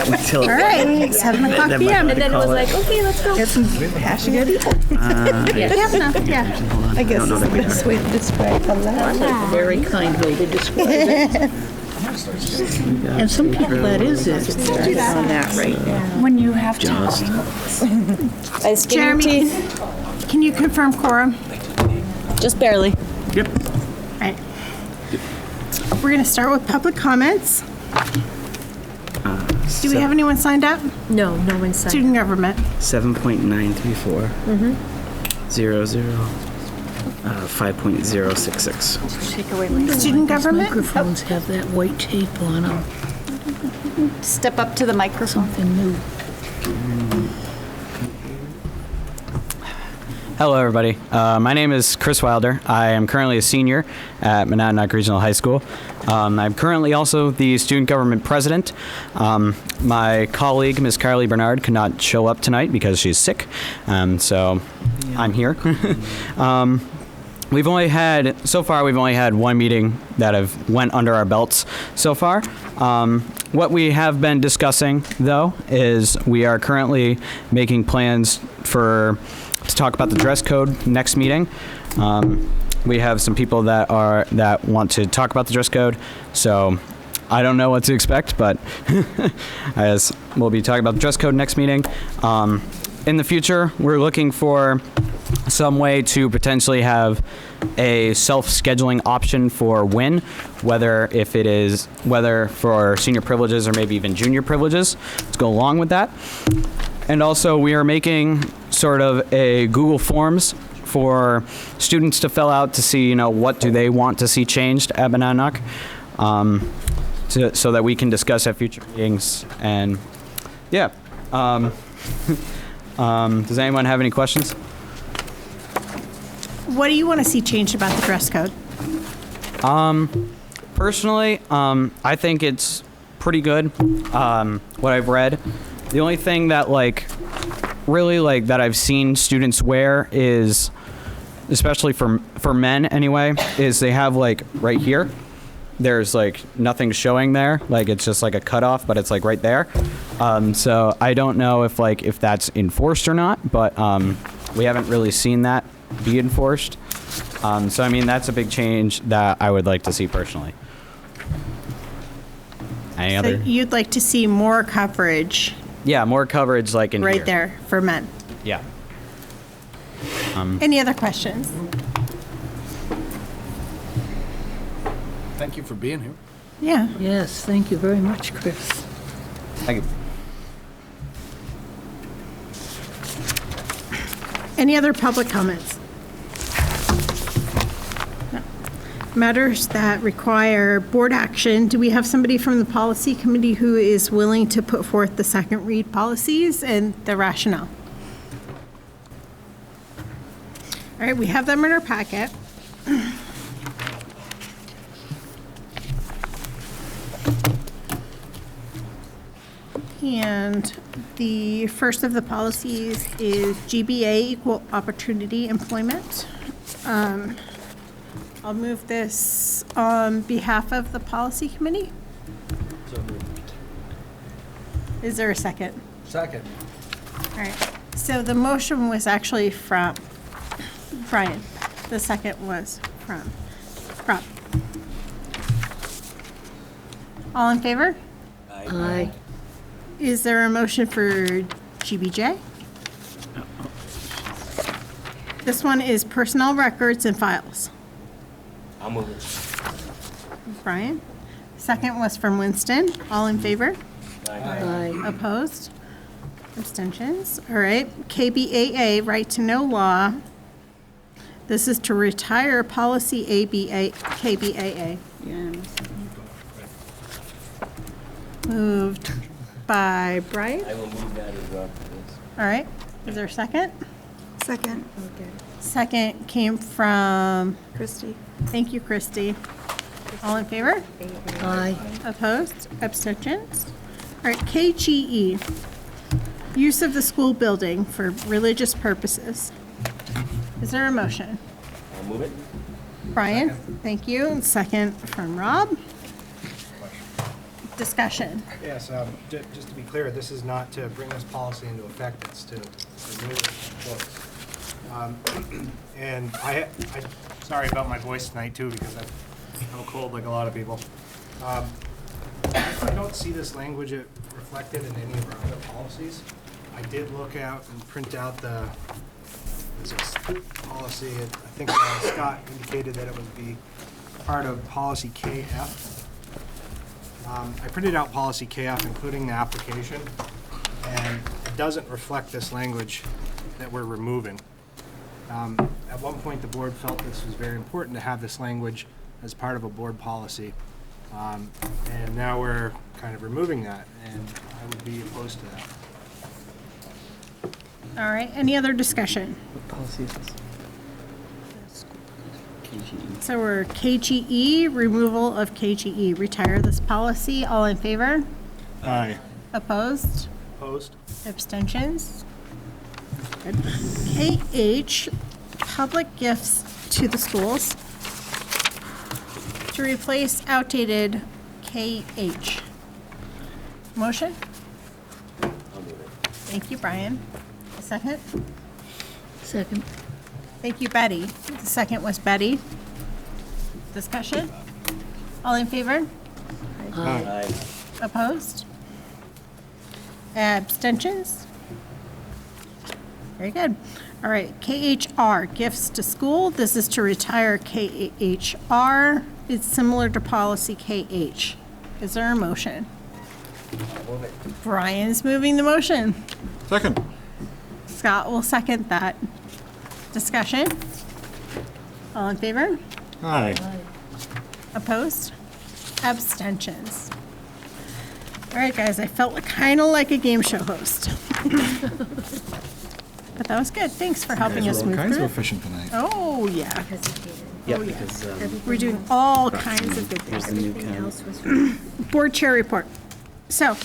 Until All right, 7 o'clock That might p.m. be And then it was like, Okay, let's go. get some hash and good. Yeah. I guess that's the best way to describe a A very kind way to describe it. And some people, that is it. They're on that right now. When you have to. Jeremy, can you confirm quorum? Just barely. Yep. All right. We're going to start with public comments. Do we have anyone signed up? No, no one signed. Student government. 7.934. 5.066. Take away my Student government. Microphones have that white tape on them. Step up to the microphone. Something new. Hello, everybody. My name is Chris Wilder. I am currently a senior at Monadnock Regional High School. I'm currently also the student government president. My colleague, Ms. Carly Bernard, could not show up tonight because she's sick, so I'm here. We've only had one meeting that have went under our belts so far. What we have been discussing, though, is we are currently making plans to talk about the dress code next meeting. We have some people that want to talk about the dress code, so I don't know what to expect, but as we'll be talking about the dress code next meeting. In the future, we're looking for some way to potentially have a self-scheduling option for WIN, whether for senior privileges or maybe even junior privileges to go along with that. And also we are making sort of a Google Forms for students to fill out to see, what do they want to see changed at Monadnock, so that we can discuss at future meetings. And yeah, does anyone have any questions? What do you want to see changed about the dress code? Personally, I think it's pretty good, what I've read. The only thing that really that I've seen students wear is, especially for men anyway, is they have right here, there's nothing showing there. It's just a cutoff, but it's right there. So I don't know if that's enforced or not, but we haven't really seen that be enforced. So I mean, that's a big change that I would like to see personally. Any other? So you'd like to see more coverage. Yeah, more coverage in right here. there for men. Yeah. Any other questions? Thank you for being here. Yeah. Yes, thank you very much, Chris. Thank you. Any other public comments? No. Matters that require board action. Do we have somebody from the policy committee who is willing to put forth the second read policies and the rationale? All right, we have them in our packet. And the first of the policies is GBA, Equal Opportunity Employment. I'll move this on behalf of the policy committee. Is there a second? Second. All right, so the motion was actually from Brian. The second was from Rob. All in favor? Aye. Is there a motion for GBJ? This one is personnel records and files. I'll move it. Brian. Second was from Winston. All in favor? Aye. Opposed? Abstentions? All right. KBAA, right to know law. This is to retire policy KBAA. Moved by Brian. I will move that as well, please. All right. Is there a second? Second. Okay. Second came from Christy. Thank you, Christy. All in favor? Aye. Opposed? Abstentions? All right, KGE, use of the school building for religious purposes. Is there a motion? I'll move it. Brian, thank you. And second from Rob. discussion. Yes, just to be clear, this is not to bring this policy into effect, it's to remove it from the books. And I'm sorry about my voice tonight too, because I'm a cold like a lot of people. I don't see this language reflected in any of our other policies. I did look out and print out the policy, I think Scott indicated that it would be part of policy KF. I printed out policy KF, including the application, and it doesn't reflect this language that we're removing. At one point, the board felt this was very important to have this language as part of a board policy, and now we're kind of removing that, and I would be opposed to that. All right, any other discussion? What policy is this? KGE. So we're KGE, removal of KGE, retire this policy. All in favor? Aye. Opposed? Opposed? Abstentions? Good. KH, public gifts to the schools to replace outdated KH. Motion? I'll move it. Thank you, Brian. A second? Second. Thank you, Betty. The second was Betty. Discussion? All in favor? Aye. Opposed? Abstentions? Very good. All right, KHR, gifts to school. This is to retire KHR. It's similar to policy KH. Is there a motion? I'll move it. Brian's moving the motion. Second. Scott will second that. Discussion? All in favor? Aye. Opposed? Abstentions? All right, guys, I felt kind of like a game show host. But that was good. Thanks for helping us move Kinds through of it. efficient tonight. Oh, yeah. Yeah, Oh, yeah. because We're doing all kinds of good there's things. the new Everything count. else was Board chair report. So,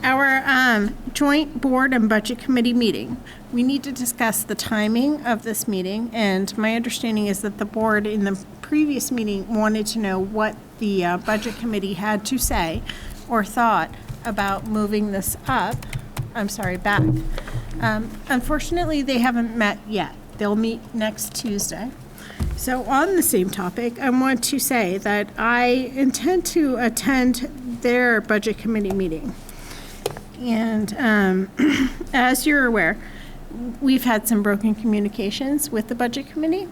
our joint board and budget committee meeting, we need to discuss the timing of this meeting, and my understanding is that the board in the previous meeting wanted to know what the budget committee had to say or thought about moving this back. Unfortunately, they haven't met yet. They'll meet next Tuesday. So on the same topic, I want to say that I intend to attend their budget committee meeting. And as you're aware, we've had some broken communications with the budget committee.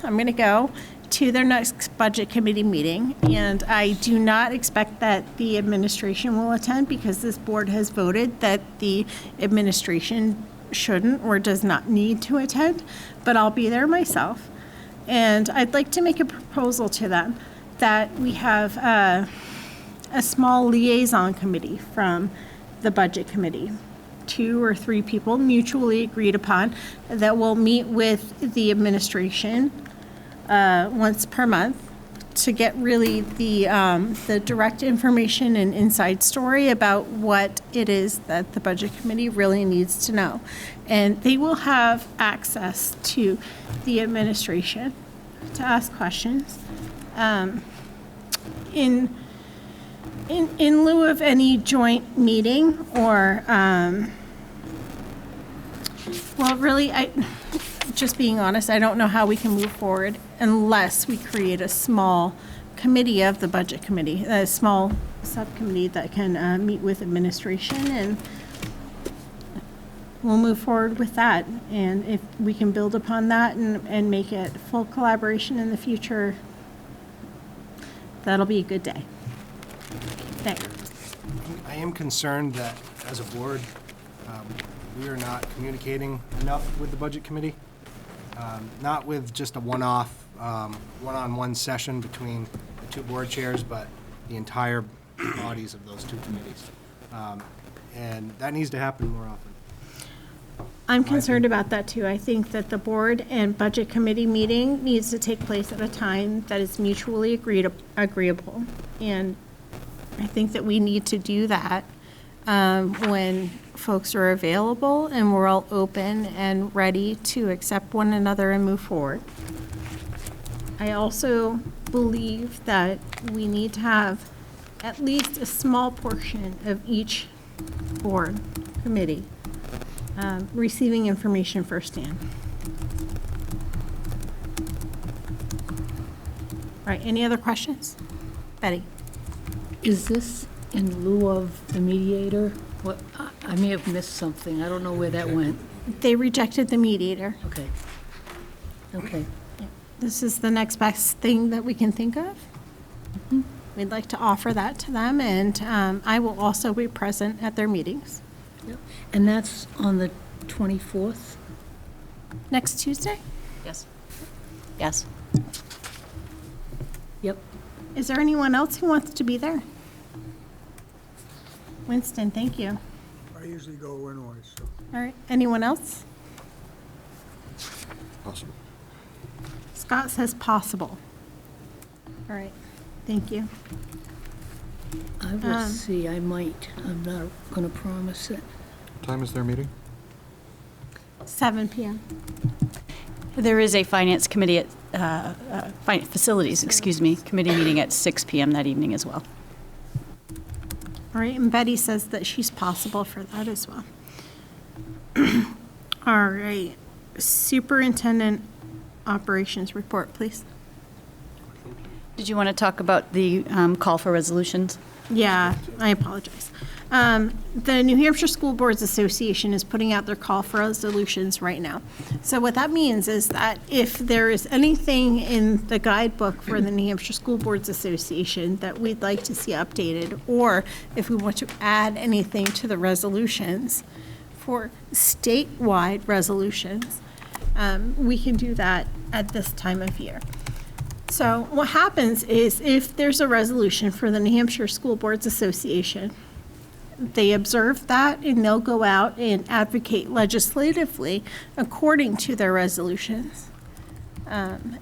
I'm going to go to their next budget committee meeting, and I do not expect that the administration will attend because this board has voted that the administration shouldn't or does not need to attend, but I'll be there myself. And I'd like to make a proposal to them that we have a small liaison committee from the budget committee, 2 or 3 people mutually agreed upon, that will meet with the administration once per month to get really the direct information and inside story about what it is that the budget committee really needs to know. And they will have access to the administration to ask questions. In lieu of any joint meeting or, well, really, just being honest, I don't know how we can move forward unless we create a small committee of the budget committee, a small subcommittee that can meet with administration, and we'll move forward with that. And if we can build upon that and make it full collaboration in the future, that'll be a good day. Thanks. I am concerned that as a board, we are not communicating enough with the budget committee. Not with just a one-off, one-on-one session between the 2 board chairs, but the entire bodies of those 2 committees. And that needs to happen more often. I'm concerned about that too. I think that the board and budget committee meeting needs to take place at a time that is mutually agreeable. And I think that we need to do that when folks are available and we're all open and ready to accept one another and move forward. I also believe that we need to have at least a small portion of each board committee receiving information firsthand. All right, any other questions? Betty? Is this in lieu of the mediator? What, I may have missed something. I don't know where that went. They rejected the mediator. Okay. Okay. This is the next best thing that we can think of. We'd like to offer that to them, and I will also be present at their meetings. Yep. And that's on the 24th? Next Tuesday? Yes. Yes. Yep. Is there anyone else who wants to be there? Winston, thank you. I usually go anyway, so. All right, anyone else? Possible. Scott says possible. All right, thank you. I will see. I might. I'm not going to promise it. What time is their meeting? 7 p.m. There is a finance committee facilities, committee meeting at 6 p.m. that evening as well. All right, and Betty says that she's possible for that as well. All right, Superintendent Operations Report, please. Did you want to talk about the call for resolutions? Yeah, I apologize. The New Hampshire School Boards Association is putting out their call for resolutions right now. So what that means is that if there is anything in the guidebook for the New Hampshire School Boards Association that we'd like to see updated, or if we want to add anything to the resolutions for statewide resolutions, we can do that at this time of year. So what happens is if there's a resolution for the New Hampshire School Boards Association, they observe that and they'll go out and advocate legislatively according to their resolutions.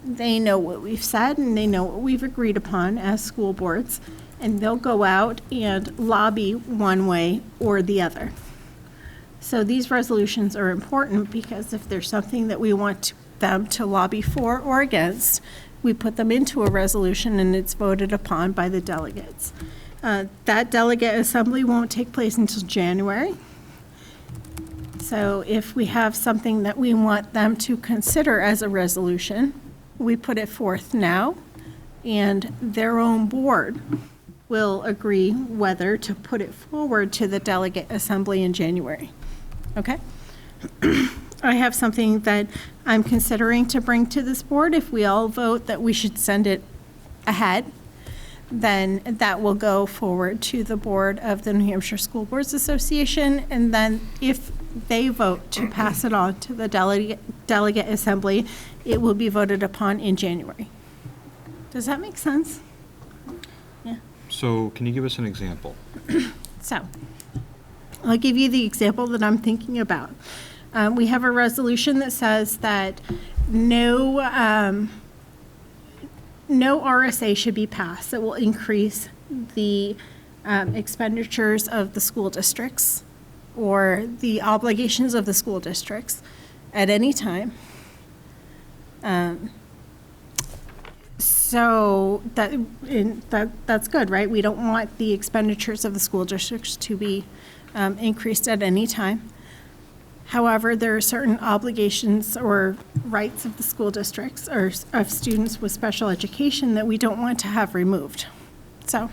They know what we've said and they know what we've agreed upon as school boards, and they'll go out and lobby one way or the other. So these resolutions are important because if there's something that we want them to lobby for or against, we put them into a resolution and it's voted upon by the delegates. That delegate assembly won't take place until January. So if we have something that we want them to consider as a resolution, we put it forth now, and their own board will agree whether to put it forward to the delegate assembly in January. Okay? I have something that I'm considering to bring to this board. If we all vote that we should send it ahead, then that will go forward to the board of the New Hampshire School Boards Association, and then if they vote to pass it on to the delegate assembly, it will be voted upon in January. Does that make sense? Yeah. So can you give us an example? So I'll give you the example that I'm thinking about. We have a resolution that says that no RSA should be passed that will increase the expenditures of the school districts or the obligations of the school districts at any time. So that's good, right? We don't want the expenditures of the school districts to be increased at any time. However, there are certain obligations or rights of the school districts or of students with special education that we don't want to have removed. So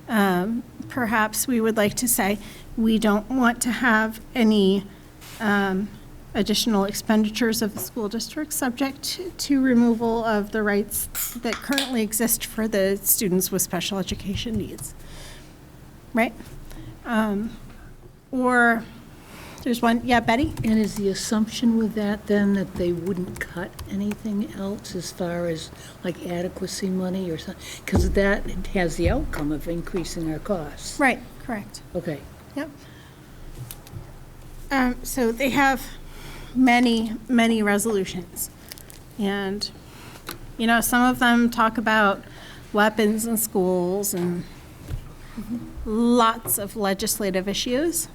perhaps we would like to say we don't want to have any additional expenditures of the school district subject to removal of the rights that currently exist for the students with special education needs, right? Or there's one, yeah, Betty? And is the assumption with that then that they wouldn't cut anything else as far as like adequacy money or something? Because that has the outcome of increasing our costs. Right, correct. Okay. Yep. So they have many, many resolutions. And, you know, some of them talk about weapons in schools and lots of legislative issues.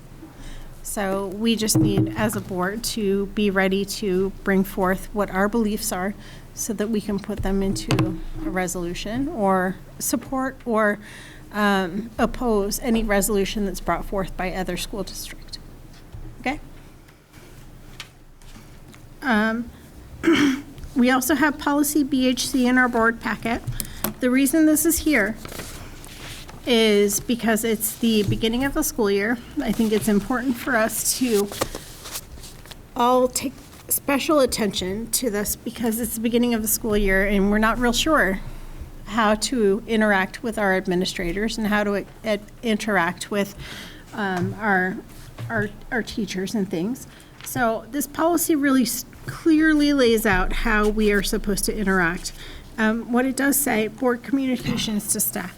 So we just need, as a board, to be ready to bring forth what our beliefs are so that we can put them into a resolution or support or oppose any resolution that's brought forth by other school district. Okay? We also have policy BHC in our board packet. The reason this is here is because it's the beginning of the school year. I think it's important for us to all take special attention to this because it's the beginning of the school year and we're not real sure how to interact with our administrators and how to interact with our teachers and things. So this policy really clearly lays out how we are supposed to interact. What it does say, board communications to staff.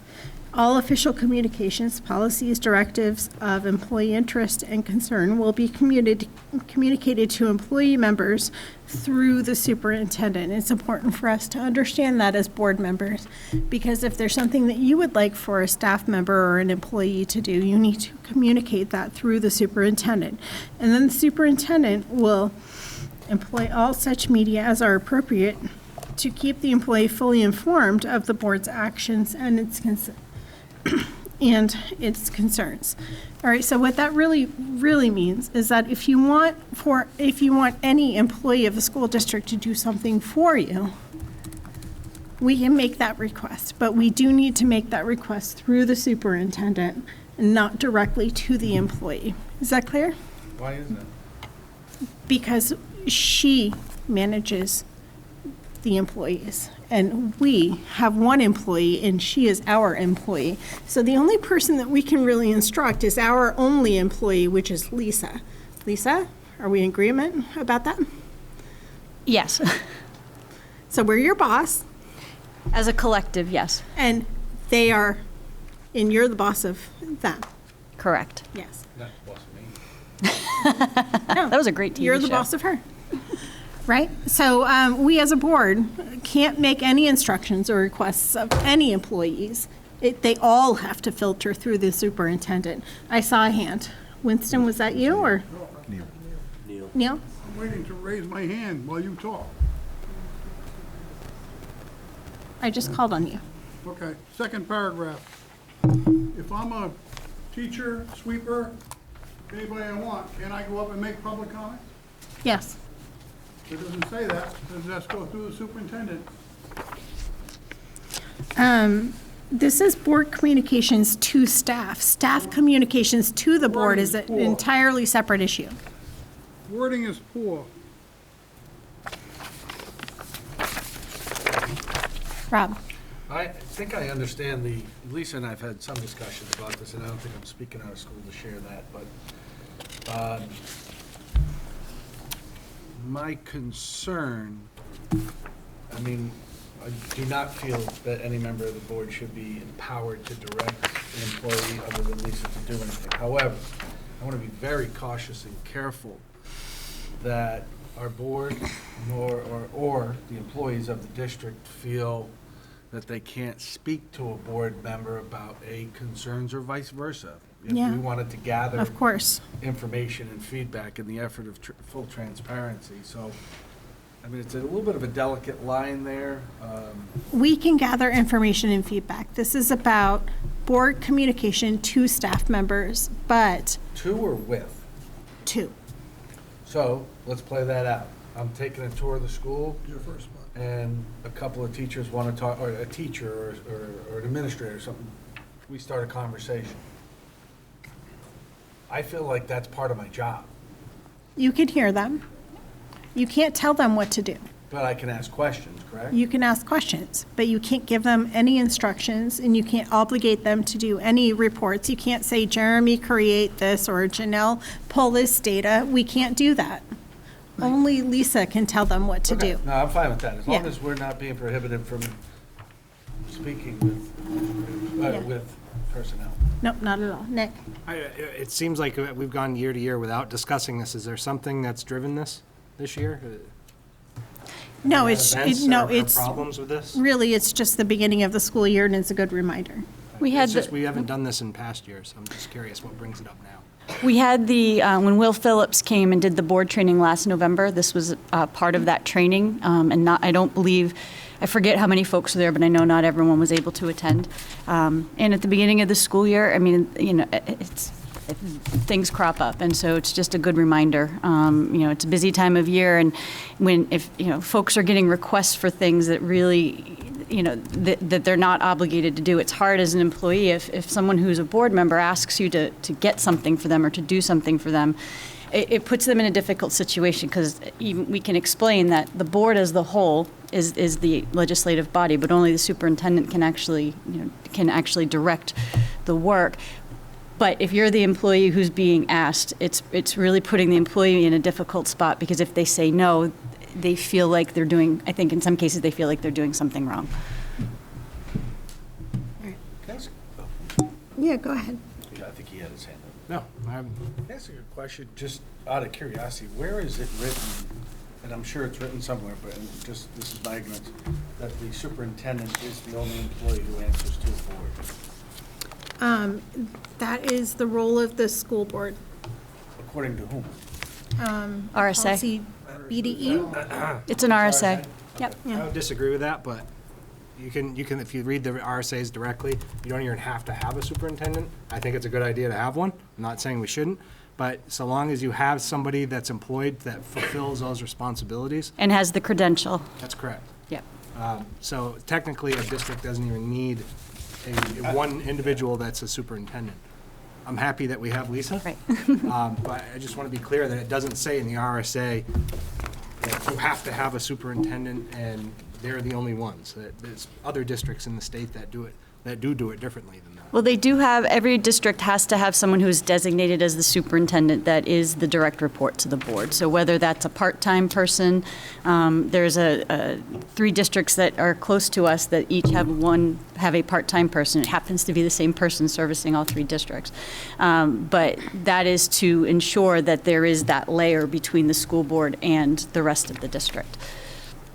All official communications, policies, directives of employee interest and concern will be communicated to employee members through the superintendent. It's important for us to understand that as board members, because if there's something that you would like for a staff member or an employee to do, you need to communicate that through the superintendent. And then the superintendent will employ all such media as are appropriate to keep the employee fully informed of the board's actions and its concerns. All right, so what that really means is that if you want any employee of the school district to do something for you, we can make that request, but we do need to make that request through the superintendent and not directly to the employee. Is that clear? Why isn't it? Because she manages the employees, and we have one employee, and she is our employee. So the only person that we can really instruct is our only employee, which is Lisa. Lisa, are we in agreement about that? Yes. So we're your boss, As a collective, yes. and they are, and you're the boss of them. Correct. Yes. Not boss of me. That was a great TV You're the show. boss of her. Right? So we as a board can't make any instructions or requests of any employees. They all have to filter through the superintendent. I saw a hand. Winston, was that you or? Neil? I'm waiting to raise my hand while you talk. I just called on you. Okay, second paragraph. If I'm a teacher, sweeper, anybody I want, can I go up and make public comments? Yes. It doesn't say that, it says that's go through the superintendent. This is board communications to staff. Staff communications to the board is an entirely separate issue. Wording is poor. Rob? I think I understand Lisa and I have had some discussions about this, and I don't think I'm speaking out of school to share that, but my concern, I mean, I do not feel that any member of the board should be empowered to direct an employee other than Lisa to do anything. However, I want to be very cautious and careful that our board or the employees of the district feel that they can't speak to a board member about concerns or vice versa. If Yeah. we wanted to gather Of course. information and feedback in the effort of full transparency. So, I mean, it's a little bit of a delicate line there. We can gather information and feedback. This is about board communication to staff members, but To or with? to. So, let's play that out. I'm taking a tour of the school, Your first spot. and a couple of teachers want to talk, or a teacher or an administrator or something. We start a conversation. I feel like that's part of my job, You can hear them. You can't tell them what to do. but I can ask questions, correct? You can ask questions, but you can't give them any instructions, and you can't obligate them to do any reports. You can't say, Jeremy, create this, or Janelle, pull this data. We can't do that. Only Lisa can tell them what to Okay. do. No, I'm fine with that, as long Yeah. as we're not being prohibited from speaking Yeah. with personnel. Nope, not at all. Nick? It seems like we've gone year to year without discussing this. Is there something that's driven this year? No, Events or it's problems with this? really, it's just the beginning of the school year, and it's a good reminder. We had It's just, the- we haven't done this in past years. I'm just curious what brings it up now. We had when Will Phillips came and did the board training last November, this was part of that training, and I don't believe I forget how many folks were there, but I know not everyone was able to attend. And at the beginning of the school year, I mean, things crop up, and so it's just a good reminder. It's a busy time of year, and if folks are getting requests for things that really, that they're not obligated to do, it's hard as an employee if someone who's a board member asks you to get something for them or to do something for them. It puts them in a difficult situation, because we can explain that the board as the whole is the legislative body, but only the superintendent can actually direct the work. But if you're the employee who's being asked, it's really putting the employee in a difficult spot, because if they say no, they feel like they're doing, I think in some cases they feel like they're doing something wrong. Yeah, go ahead. Yeah, I think he had his hand up. No, I'm, Can I ask you a question, just out of curiosity? Where is it written, and I'm sure it's written somewhere, but this is my ignorance, that the superintendent is the only employee who answers to the board? That is the role of the school board. According to whom? RSA. Policy BDE. It's an RSA. Yep. I would disagree with that, but you can, if you read the RSAs directly, you don't even have to have a superintendent. I think it's a good idea to have one. I'm not saying we shouldn't, but so long as you have somebody that's employed that fulfills those responsibilities, And has the credential. that's correct. Yep. So technically, a district doesn't even need one individual that's a superintendent. I'm happy that we have Lisa. Right. But I just want to be clear that it doesn't say in the RSA that you have to have a superintendent and they're the only ones. There's other districts in the state that do it differently than that. Well, they do have, every district has to have someone who's designated as the superintendent that is the direct report to the board. So whether that's a part-time person, there's 3 districts that are close to us that each have a part-time person. It happens to be the same person servicing all 3 districts. But that is to ensure that there is that layer between the school board and the rest of the district.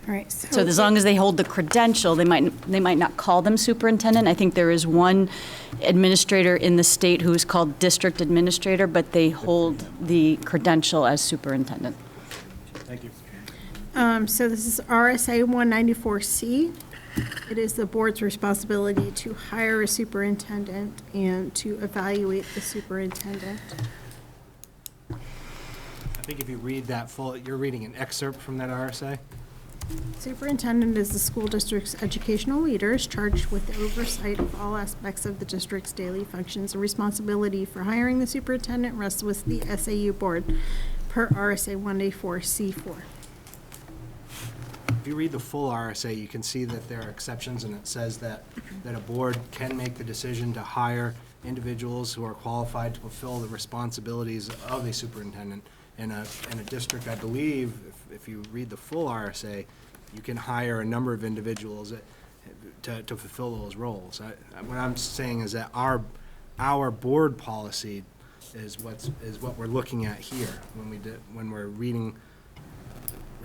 All right. So as long as they hold the credential, they might not call them superintendent. I think there is one administrator in the state who is called district administrator, but they hold the credential as superintendent. Thank you. So this is RSA 194C. It is the board's responsibility to hire a superintendent and to evaluate the superintendent. I think if you read that full, you're reading an excerpt from that RSA. Superintendent is the school district's educational leader, is charged with the oversight of all aspects of the district's daily functions. The responsibility for hiring the superintendent rests with the SAU board per RSA 194C4. If you read the full RSA, you can see that there are exceptions, and it says that a board can make the decision to hire individuals who are qualified to fulfill the responsibilities of a superintendent. In a district, I believe, if you read the full RSA, you can hire a number of individuals to fulfill those roles. What I'm saying is that our board policy is what we're looking at here when we're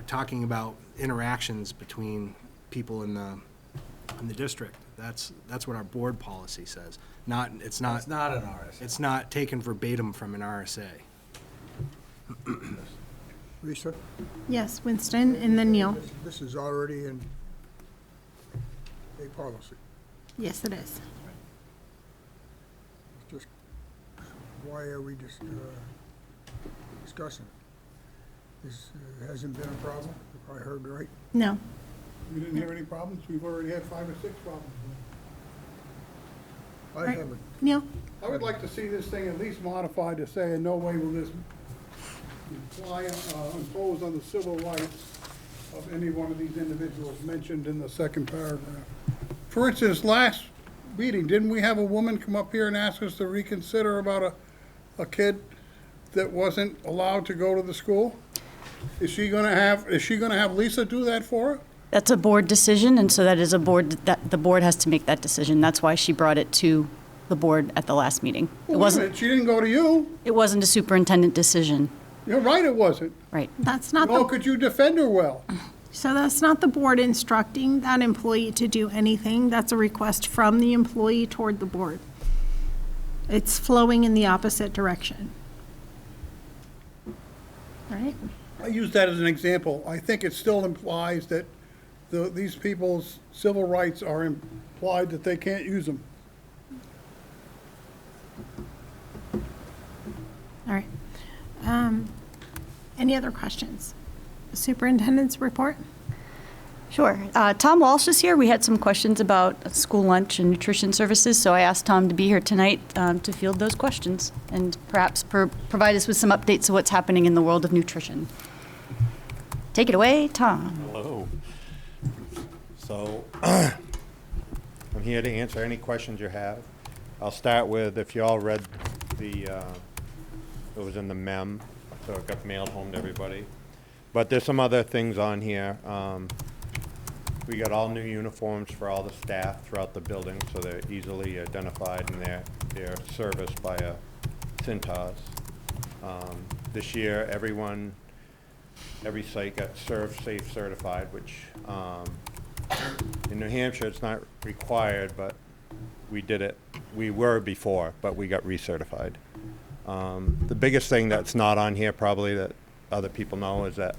talking about interactions between people in the district. That's what our board policy says. It's not It's not an RSA. It's not taken verbatim from an RSA. Lisa, Yes, Winston, and then Neil. this is already in a policy. Yes, it is. Just, why are we just discussing it? This hasn't been a problem, if I heard right. No. We didn't hear any problems, we've already had 5 or 6 problems. I Right. haven't. Neil? I would like to see this thing at least modified to say in no way will this impose on the civil rights of any one of these individuals mentioned in the second paragraph. For instance, last meeting, didn't we have a woman come up here and ask us to reconsider about a kid that wasn't allowed to go to the school? Is she gonna have Lisa do that for her? That's a board decision, and so that is that the board has to make that decision. That's why she brought it to the board at the last meeting. Well, wait a minute, she didn't go to you. It wasn't a superintendent decision, You're right, it wasn't. right? That's not Nor the, could you defend her well. so that's not the board instructing that employee to do anything. That's a request from the employee toward the board. It's flowing in the opposite direction. Right? I use that as an example. I think it still implies that these people's civil rights are implied that they can't use them. All right. Any other questions? Superintendent's report? Sure. Tom Walsh is here. We had some questions about school lunch and nutrition services, so I asked Tom to be here tonight to field those questions and perhaps provide us with some updates of what's happening in the world of nutrition. Take it away, Tom. Hello. So, I'm here to answer any questions you have. I'll start with, if you all read it was in the mem, so it got mailed home to everybody. But there's some other things on here. We got all new uniforms for all the staff throughout the building, so they're easily identified and they're serviced by a Cintas. This year, every site got Serve Safe certified, which in New Hampshire it's not required, but we did it. We were before, but we got recertified. The biggest thing that's not on here probably that other people know is that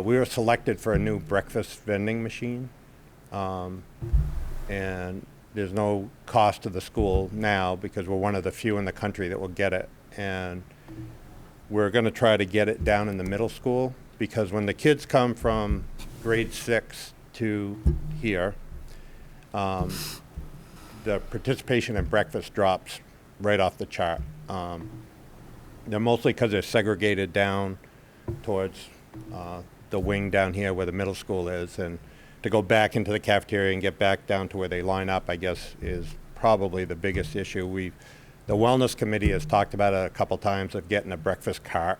we were selected for a new breakfast vending machine, and there's no cost to the school now because we're one of the few in the country that will get it. And we're going to try to get it down in the middle school because when the kids come from grade 6 to here, the participation in breakfast drops right off the chart. They're mostly because they're segregated down towards the wing down here where the middle school is, and to go back into the cafeteria and get back down to where they line up, I guess, is probably the biggest issue. The wellness committee has talked about it a couple times of getting a breakfast cart,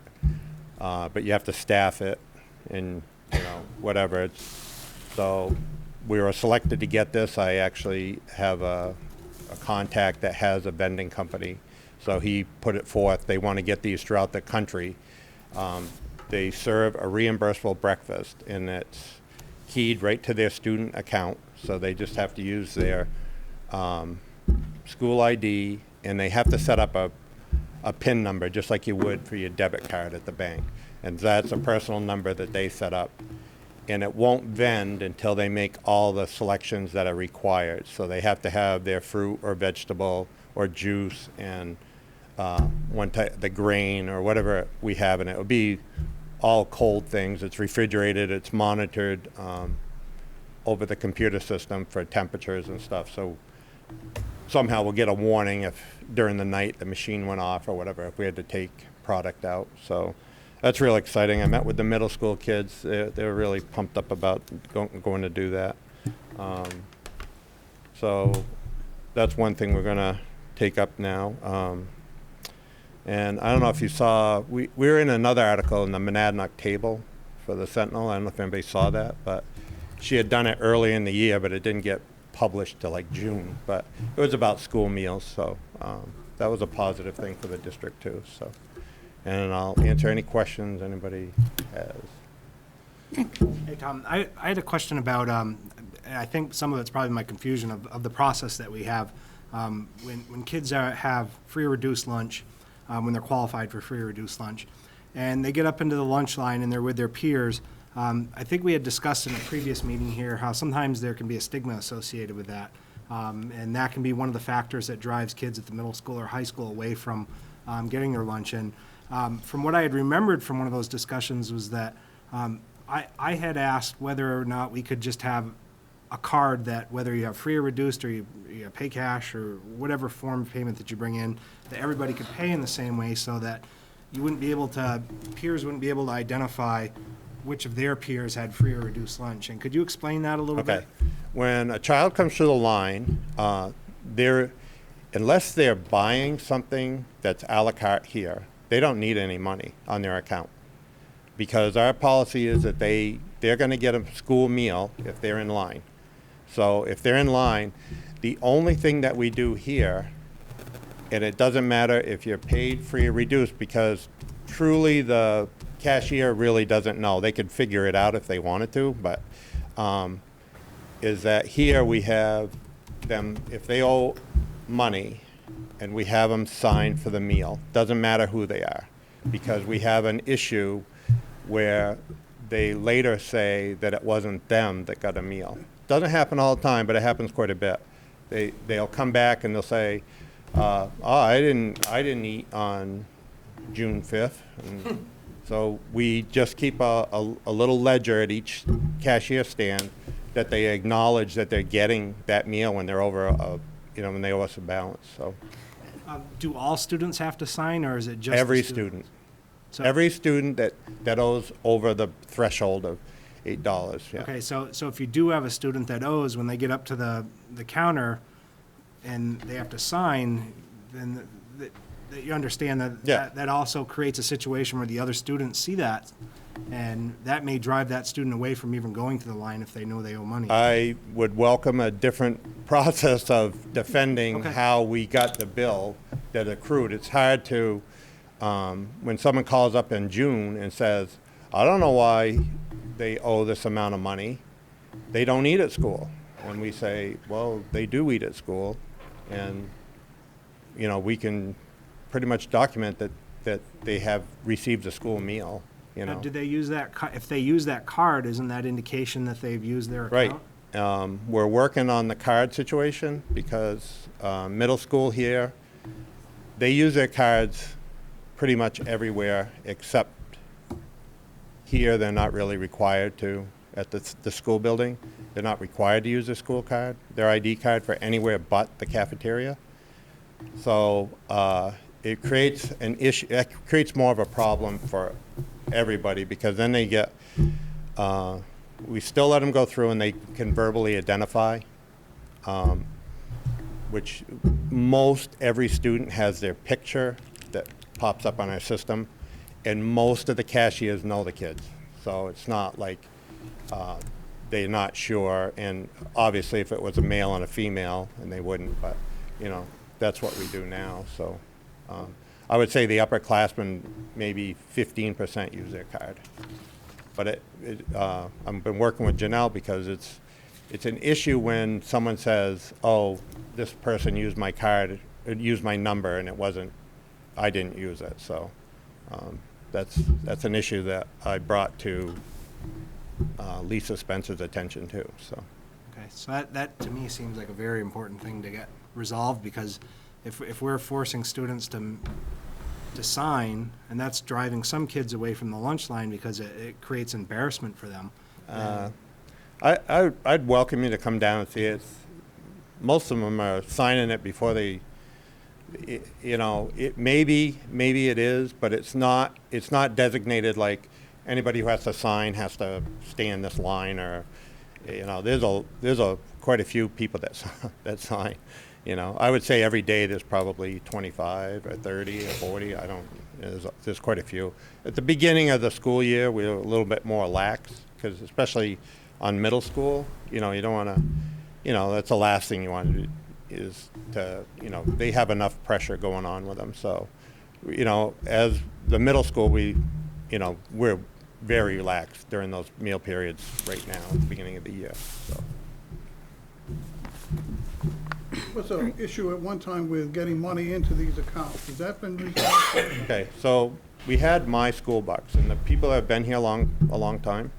but you have to staff it and whatever. So we were selected to get this. I actually have a contact that has a vending company, so he put it forth. They want to get these throughout the country. They serve a reimbursable breakfast, and it's keyed right to their student account. So they just have to use their school ID, and they have to set up a PIN number just like you would for your debit card at the bank. And that's a personal number that they set up. And it won't vend until they make all the selections that are required. So they have to have their fruit or vegetable or juice and the grain or whatever we have in it. It'll be all cold things. It's refrigerated. It's monitored over the computer system for temperatures and stuff. So somehow we'll get a warning if during the night the machine went off or whatever, if we had to take product out. So that's real exciting. I met with the middle school kids. They're really pumped up about going to do that. So that's one thing we're going to take up now. And I don't know if you saw, we were in another article in the Monadnock table for the Sentinel. I don't know if anybody saw that, but she had done it early in the year, but it didn't get published till like June. But it was about school meals, so that was a positive thing for the district too. So, and I'll answer any questions anybody has. Hey, Tom, I had a question about, I think some of it's probably my confusion of the process that we have. When kids have free or reduced lunch, when they're qualified for free or reduced lunch, and they get up into the lunch line and they're with their peers, I think we had discussed in a previous meeting here how sometimes there can be a stigma associated with that. And that can be one of the factors that drives kids at the middle school or high school away from getting their lunch. And from what I had remembered from one of those discussions was that I had asked whether or not we could just have a card that whether you have free or reduced or you pay cash or whatever form of payment that you bring in, that everybody could pay in the same way so that you wouldn't be able to, peers wouldn't be able to identify which of their peers had free or reduced lunch. And could you explain that a little bit? Okay. When a child comes through the line, unless they're buying something that's a la carte here, they don't need any money on their account. Because our policy is that they're going to get a school meal if they're in line. So if they're in line, the only thing that we do here, and it doesn't matter if you're paid, free, or reduced, because truly the cashier really doesn't know. They could figure it out if they wanted to, but is that here we have them, if they owe money, and we have them sign for the meal, doesn't matter who they are, because we have an issue where they later say that it wasn't them that got a meal. Doesn't happen all the time, but it happens quite a bit. They'll come back and they'll say, "Oh, I didn't eat on June 5th." And so we just keep a little ledger at each cashier stand that they acknowledge that they're getting that meal when they're over, when they owe us a balance. So Do all students have to sign, or is it just every the student? student, every student that owes over the threshold of $8. Yeah. Okay, so if you do have a student that owes, when they get up to the counter and they have to sign, then that you understand that, Yeah. that also creates a situation where the other students see that, and that may drive that student away from even going to the line if they know they owe money. I would welcome a different process of defending Okay. how we got the bill that accrued. It's hard to, when someone calls up in June and says, "I don't know why they owe this amount of money. They don't eat at school." And we say, "Well, they do eat at school." And, we can pretty much document that they have received a school meal, Do they use that, if they use that card, isn't that indication that they've used their Right. account? We're working on the card situation because middle school here, they use their cards pretty much everywhere except here. They're not really required to at the school building. They're not required to use their school card, their ID card for anywhere but the cafeteria. So it creates an issue. It creates more of a problem for everybody because then they get. We still let them go through and they can verbally identify, which most every student has their picture that pops up on our system, and most of the cashiers know the kids. So it's not like they're not sure. And obviously, if it was a male and a female, and they wouldn't, but that's what we do now. So I would say the upperclassmen, maybe 15% use their card. But I've been working with Janelle because it's an issue when someone says, "Oh, this person used my card, used my number, and I didn't use it." So that's an issue that I brought to Lisa Spencer's attention too. So. Okay, so that to me seems like a very important thing to get resolved, because if we're forcing students to sign, and that's driving some kids away from the lunch line because it creates embarrassment for them. I'd welcome you to come down and see it. Most of them are signing it before they, maybe it is, but it's not designated like anybody who has to sign has to stay in this line, or, there's quite a few people that sign. I would say every day there's probably 25 or 30 or 40. There's quite a few. At the beginning of the school year, we were a little bit more lax, because especially on middle school, you don't want to, that's the last thing you want to do is to, they have enough pressure going on with them. So, as the middle school, we're very relaxed during those meal periods right now at the beginning of the year. So. Was an issue at one time with getting money into these accounts. Has that been resolved? Okay, so we had My School Bucks, and the people that have been here a long time.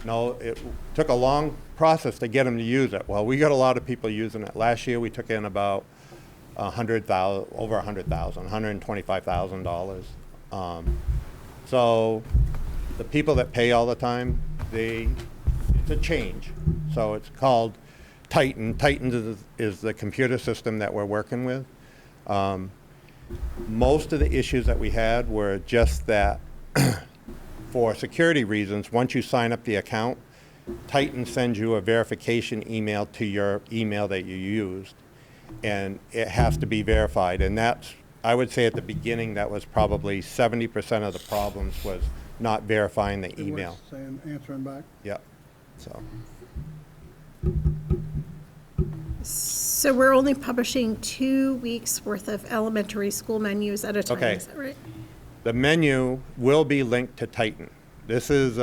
No, it took a long process to get them to use it. Well, we got a lot of people using it. Last year, we took in about over $100,000, $125,000. So the people that pay all the time, it's a change. So it's called Titan. Titan is the computer system that we're working with. Most of the issues that we had were just that for security reasons, once you sign up the account, Titan sends you a verification email to your email that you used, and it has to be verified. And I would say at the beginning, that was probably 70% of the problems was not verifying the email. Saying, answering back. Yep, so. So we're only publishing 2 weeks' worth of elementary school menus at a time, Okay. is that right? The menu will be linked to Titan. This is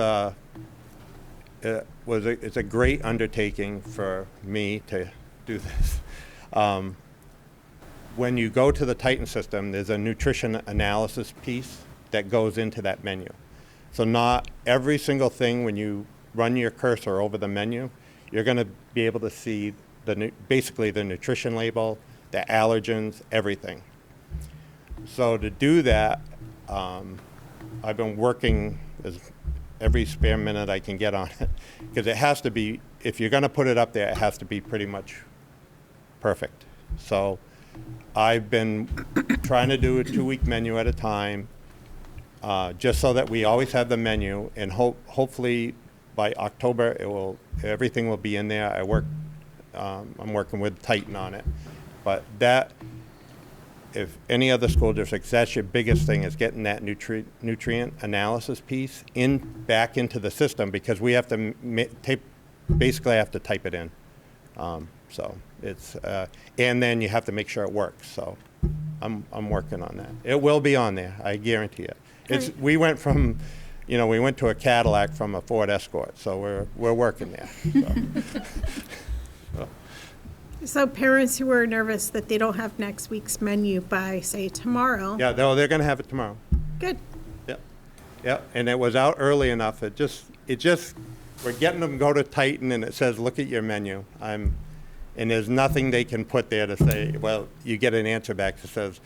it's a great undertaking for me to do this. When you go to the Titan system, there's a nutrition analysis piece that goes into that menu. So not every single thing, when you run your cursor over the menu, you're going to be able to see basically the nutrition label, the allergens, everything. So to do that, I've been working every spare minute I can get on it, because it has to be, if you're going to put it up there, it has to be pretty much perfect. So I've been trying to do a 2-week menu at a time, just so that we always have the menu, and hopefully by October everything will be in there. I'm working with Titan on it, but if any other school districts, that's your biggest thing, is getting that nutrient analysis piece back into the system, because we have to basically have to type it in. So it's and then you have to make sure it works. So I'm working on that. It will be on there, I guarantee it. We went to a Cadillac from a Ford Escort, so we're working there. So parents who are nervous that they don't have next week's menu by, say, tomorrow. Yeah, they're going to have it tomorrow. Good. Yep. And it was out early enough. It just we're getting them to go to Titan, and it says, look at your menu. And there's nothing they can put there to say, well, you get an answer back that says,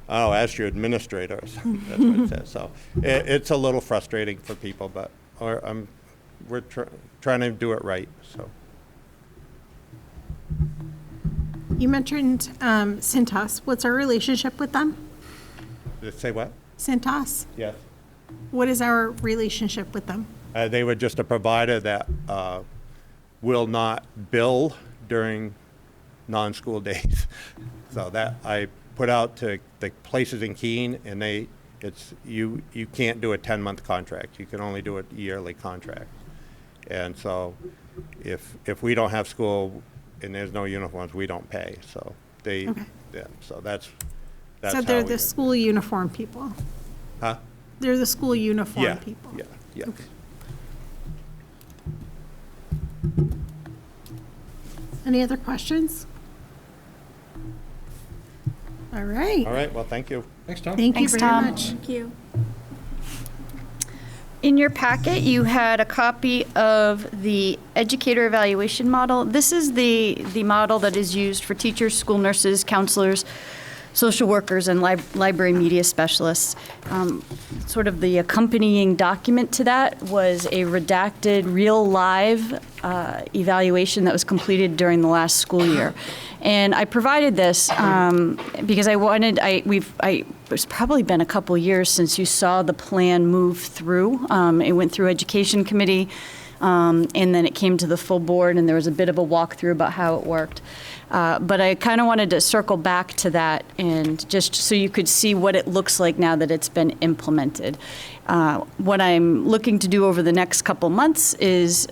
oh, ask your administrator or something. That's what it says. So it's a little frustrating for people, but we're trying to do it right. So. You mentioned Cintas. What's our relationship with them? Did it say what? Cintas. Yes. What is our relationship with them? They were just a provider that will not bill during non-school days. So that I put out to the places in Keene, and you can't do a 10-month contract. You can only do a yearly contract. And so if we don't have school and there's no uniforms, we don't pay. So so that's so they're the school uniform people. Huh? They're the school uniform people. Yeah. Okay. Any other questions? All right. All right, well, thank you. Thanks, Tom. Thank you Thanks, very Tom. much. Thank you. In your packet, you had a copy of the educator evaluation model. This is the model that is used for teachers, school nurses, counselors, social workers, and library media specialists. Sort of the accompanying document to that was a redacted, real live evaluation that was completed during the last school year. And I provided this because it's probably been a couple years since you saw the plan move through. It went through Education Committee, and then it came to the full board, and there was a bit of a walkthrough about how it worked. But I kind of wanted to circle back to that, and just so you could see what it looks like now that it's been implemented. What I'm looking to do over the next couple months is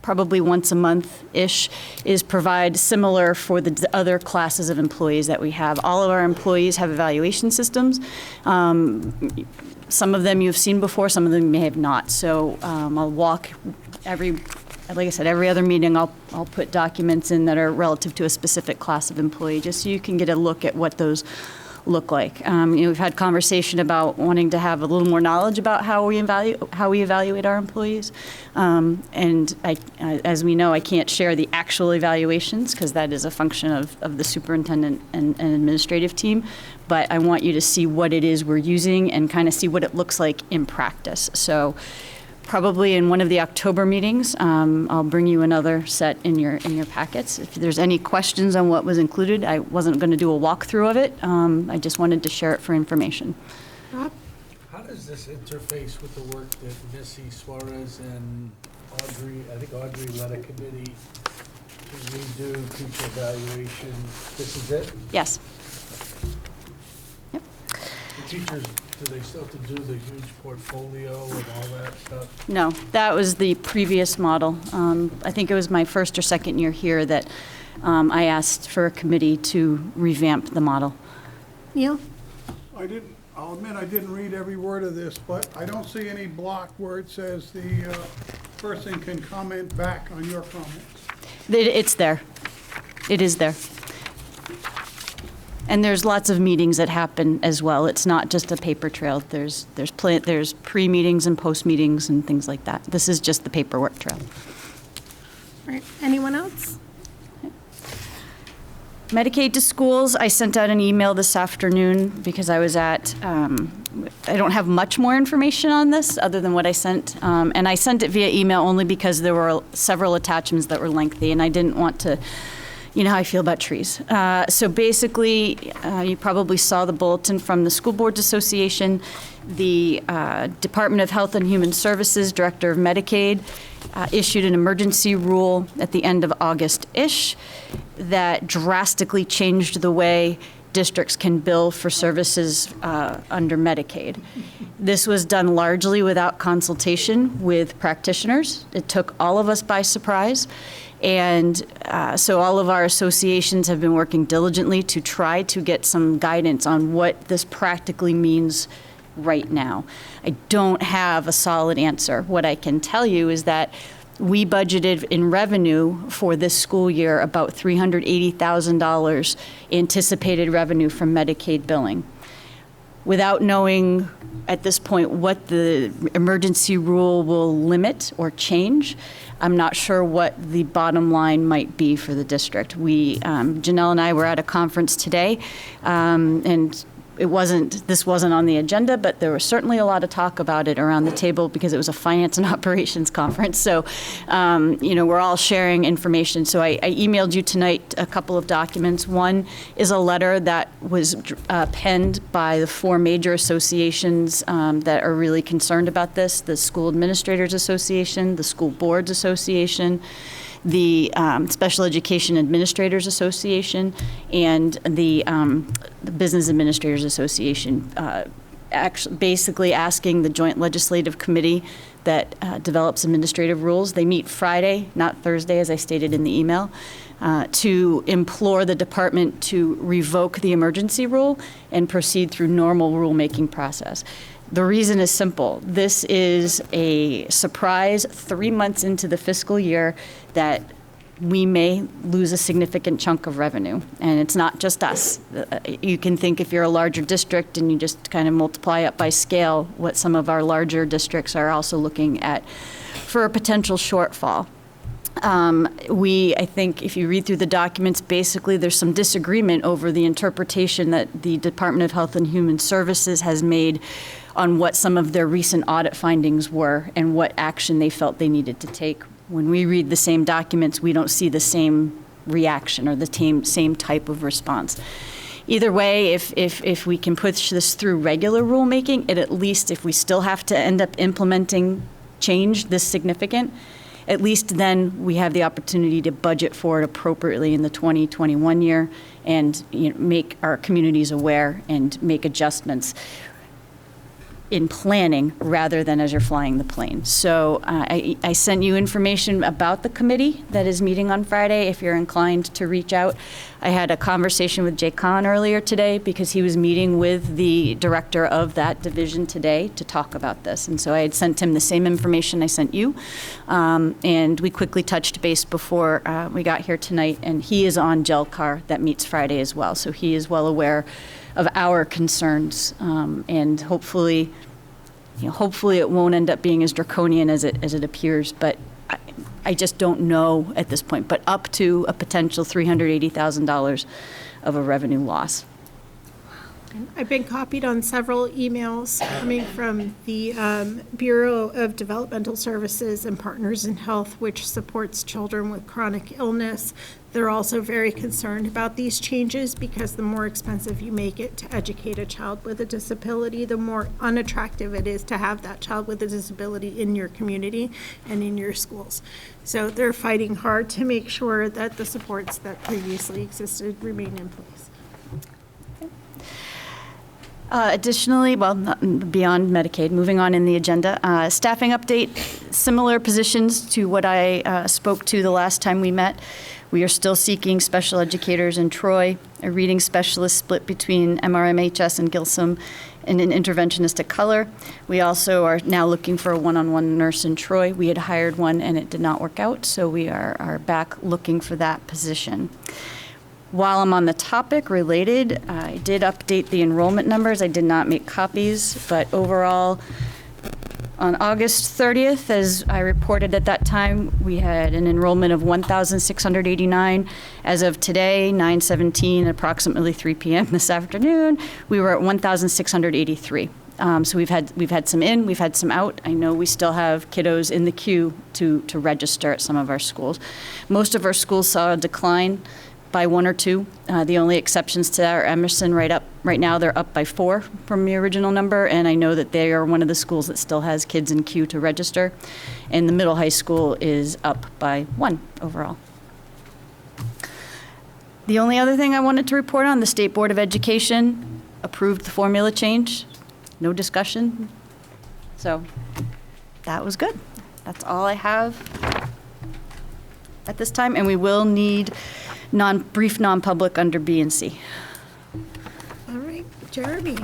probably once a month-ish, is provide similar for the other classes of employees that we have. All of our employees have evaluation systems. Some of them you've seen before, some of them you may have not. So I'll walk like I said, every other meeting I'll put documents in that are relative to a specific class of employee, just so you can get a look at what those look like. We've had conversation about wanting to have a little more knowledge about how we evaluate our employees. And as we know, I can't share the actual evaluations because that is a function of the superintendent and administrative team. But I want you to see what it is we're using and kind of see what it looks like in practice. So probably in one of the October meetings, I'll bring you another set in your packets. If there's any questions on what was included, I wasn't going to do a walkthrough of it. I just wanted to share it for information. Rob? How does this interface with the work that Missy Suarez and Audrey, I think Audrey led a committee to redo teacher evaluation? This is it? Yes. Yep. The teachers, do they still have to do the huge portfolio and all that stuff? No, that was the previous model. I think it was my first or second year here that I asked for a committee to revamp the model. Neil? I'll admit I didn't read every word of this, but I don't see any block where it says the person can comment back on your comments. It's there. It is there. And there's lots of meetings that happen as well. It's not just a paper trail. There's pre-meetings and post-meetings and things like that. This is just the paperwork trail. All right, anyone else? Medicaid to schools, I sent out an email this afternoon because I was at, I don't have much more information on this other than what I sent. And I sent it via email only because there were several attachments that were lengthy and I didn't want to, you know how I feel about trees. So basically, you probably saw the bulletin from the School Boards Association, the Department of Health and Human Services, Director of Medicaid, issued an emergency rule at the end of August-ish that drastically changed the way districts can bill for services under Medicaid. This was done largely without consultation with practitioners. It took all of us by surprise. And so all of our associations have been working diligently to try to get some guidance on what this practically means right now. I don't have a solid answer. What I can tell you is that we budgeted in revenue for this school year about $380,000 anticipated revenue from Medicaid billing. Without knowing at this point what the emergency rule will limit or change, I'm not sure what the bottom line might be for the district. Janelle and I were at a conference today, and this wasn't on the agenda, but there was certainly a lot of talk about it around the table because it was a finance and operations conference. So, we're all sharing information. So I emailed you tonight a couple of documents. One is a letter that was penned by the 4 major associations that are really concerned about this: the School Administrators Association, the School Boards Association, the Special Education Administrators Association, and the Business Administrators Association, basically asking the Joint Legislative Committee that develops administrative rules. They meet Friday, not Thursday, as I stated in the email, to implore the department to revoke the emergency rule and proceed through normal rulemaking process. The reason is simple. This is a surprise 3 months into the fiscal year that we may lose a significant chunk of revenue. And it's not just us. You can think if you're a larger district and you just kind of multiply up by scale what some of our larger districts are also looking at for a potential shortfall. I think if you read through the documents, basically there's some disagreement over the interpretation that the Department of Health and Human Services has made on what some of their recent audit findings were and what action they felt they needed to take. When we read the same documents, we don't see the same reaction or the same type of response. Either way, if we can push this through regular rulemaking, at least if we still have to end up implementing change this significant, at least then we have the opportunity to budget for it appropriately in the 2021 year and make our communities aware and make adjustments in planning rather than as you're flying the plane. So I sent you information about the committee that is meeting on Friday if you're inclined to reach out. I had a conversation with Jay Kahn earlier today because he was meeting with the director of that division today to talk about this. And so I had sent him the same information I sent you. And we quickly touched base before we got here tonight. And he is on GELCAR that meets Friday as well. So he is well aware of our concerns, and hopefully it won't end up being as draconian as it appears. But I just don't know at this point. But up to a potential $380,000 of a revenue loss. I've been copied on several emails coming from the Bureau of Developmental Services and Partners in Health, which supports children with chronic illness. They're also very concerned about these changes because the more expensive you make it to educate a child with a disability, the more unattractive it is to have that child with a disability in your community and in your schools. So they're fighting hard to make sure that the supports that previously existed remain in place. Additionally, beyond Medicaid, moving on in the agenda, staffing update, similar positions to what I spoke to the last time we met. We are still seeking special educators in Troy, a reading specialist split between MRMHS and Gilsum, and an interventionist at Color. We also are now looking for a one-on-one nurse in Troy. We had hired one and it did not work out, so we are back looking for that position. While I'm on the topic related, I did update the enrollment numbers. I did not make copies, but overall, on August 30th, as I reported at that time, we had an enrollment of 1,689. As of today, 9:17, approximately 3 p.m. this afternoon, we were at 1,683. So we've had some in, we've had some out. I know we still have kiddos in the queue to register at some of our schools. Most of our schools saw a decline by 1 or 2. The only exceptions to that are Emerson. Right now, they're up by 4 from the original number, and I know that they are one of the schools that still has kids in queue to register. And the middle high school is up by 1 overall. The only other thing I wanted to report on, the State Board of Education approved the formula change. No discussion. So that was good. That's all I have at this time, and we will need brief non-public under B and C. All right, Jeremy.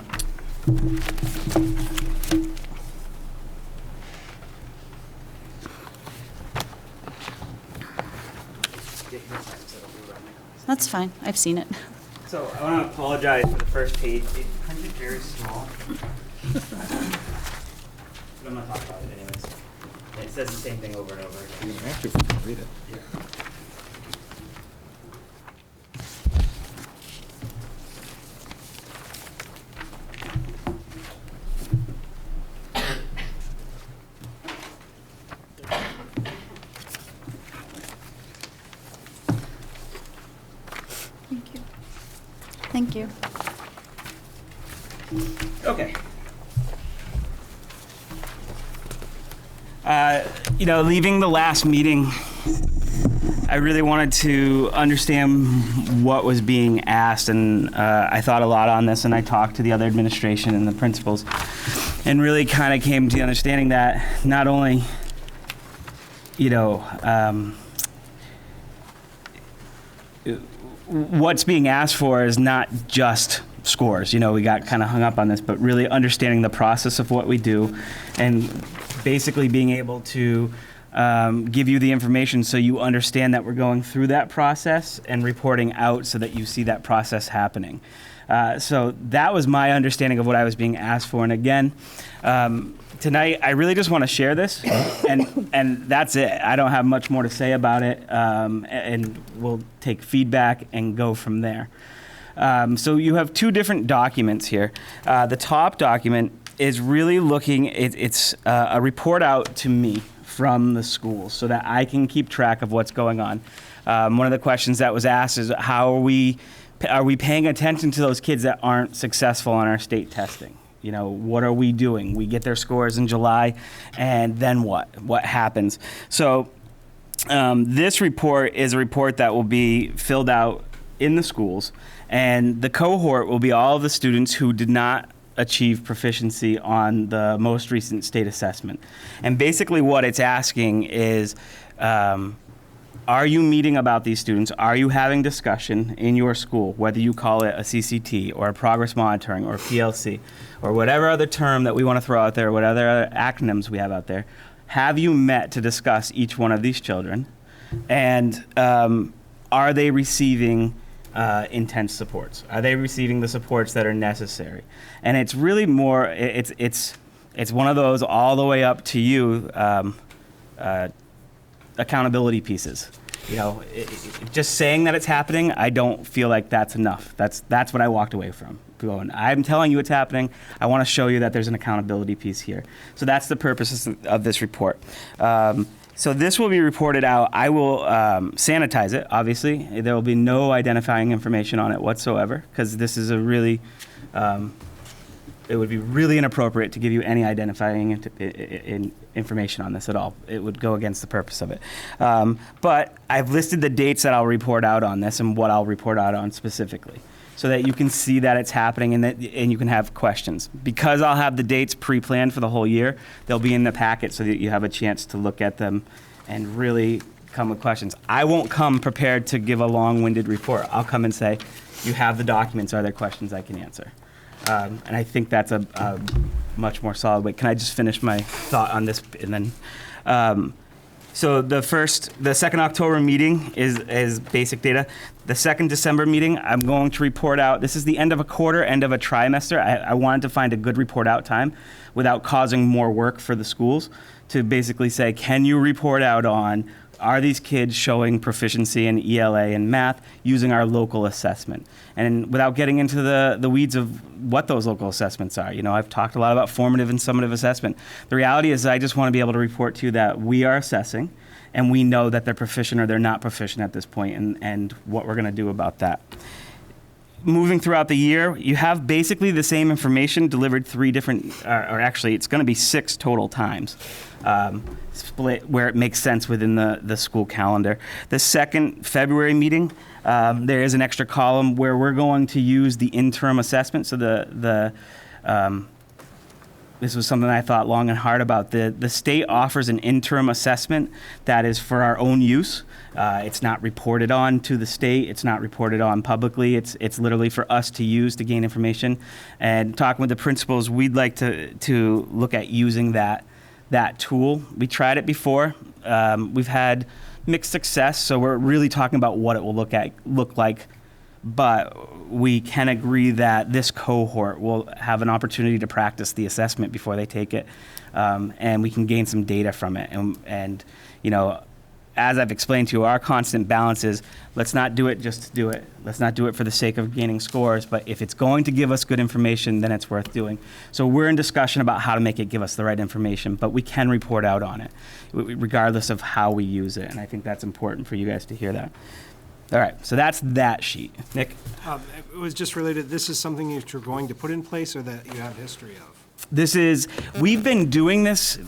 That's fine. I've seen it. So I want to apologize for the first page. It printed very small. But I'm not talking about it anyways. It says the same thing over and over again. You can actually read it. Yeah. Thank you. Thank you. Okay. Leaving the last meeting, I really wanted to understand what was being asked, and I thought a lot on this, and I talked to the other administration and the principals, and really kind of came to the understanding that not only, what's being asked for is not just scores. We got kind of hung up on this, but really understanding the process of what we do and basically being able to give you the information so you understand that we're going through that process and reporting out so that you see that process happening. So that was my understanding of what I was being asked for. And again, tonight, I really just want to share this, and that's it. I don't have much more to say about it, and we'll take feedback and go from there. So you have 2 different documents here. The top document is really looking, it's a report out to me from the school so that I can keep track of what's going on. One of the questions that was asked is how are we paying attention to those kids that aren't successful on our state testing? What are we doing? We get their scores in July, and then what? What happens? So this report is a report that will be filled out in the schools, and the cohort will be all of the students who did not achieve proficiency on the most recent state assessment. And basically what it's asking is, are you meeting about these students? Are you having discussion in your school, whether you call it a CCT or a progress monitoring or PLC or whatever other term that we want to throw out there, what other acronyms we have out there? Have you met to discuss each one of these children? And are they receiving intense supports? Are they receiving the supports that are necessary? And it's really more, it's one of those all the way up to you accountability pieces. Just saying that it's happening, I don't feel like that's enough. That's what I walked away from. Going, I'm telling you it's happening. I want to show you that there's an accountability piece here. So that's the purpose of this report. So this will be reported out. I will sanitize it, obviously. There will be no identifying information on it whatsoever, because this is a really, it would be really inappropriate to give you any identifying information on this at all. It would go against the purpose of it. But I've listed the dates that I'll report out on this and what I'll report out on specifically, so that you can see that it's happening and you can have questions. Because I'll have the dates pre-planned for the whole year, they'll be in the packet so that you have a chance to look at them and really come with questions. I won't come prepared to give a long-winded report. I'll come and say, you have the documents, are there questions I can answer? And I think that's a much more solid way. Can I just finish my thought on this? And then So the second October meeting is basic data. The second December meeting, I'm going to report out. This is the end of a quarter, end of a trimester. I wanted to find a good report out time without causing more work for the schools to basically say, can you report out on, are these kids showing proficiency in ELA and math using our local assessment? And without getting into the weeds of what those local assessments are, I've talked a lot about formative and summative assessment. The reality is I just want to be able to report to you that we are assessing and we know that they're proficient or they're not proficient at this point, and what we're going to do about that. Moving throughout the year, you have basically the same information delivered 3 different, or actually it's going to be 6 total times, split where it makes sense within the school calendar. The second February meeting, there is an extra column where we're going to use the interim assessment. So this was something I thought long and hard about. The state offers an interim assessment that is for our own use. It's not reported on to the state. It's not reported on publicly. It's literally for us to use to gain information. And talking with the principals, we'd like to look at using that tool. We tried it before. We've had mixed success, so we're really talking about what it will look like. But we can agree that this cohort will have an opportunity to practice the assessment before they take it, and we can gain some data from it. And as I've explained to you, our constant balance is let's not do it just to do it. Let's not do it for the sake of gaining scores. But if it's going to give us good information, then it's worth doing. So we're in discussion about how to make it give us the right information, but we can report out on it, regardless of how we use it. And I think that's important for you guys to hear that. All right, so that's that sheet. Nick? It was just related, this is something that you're going to put in place or that you have history of? We've been doing this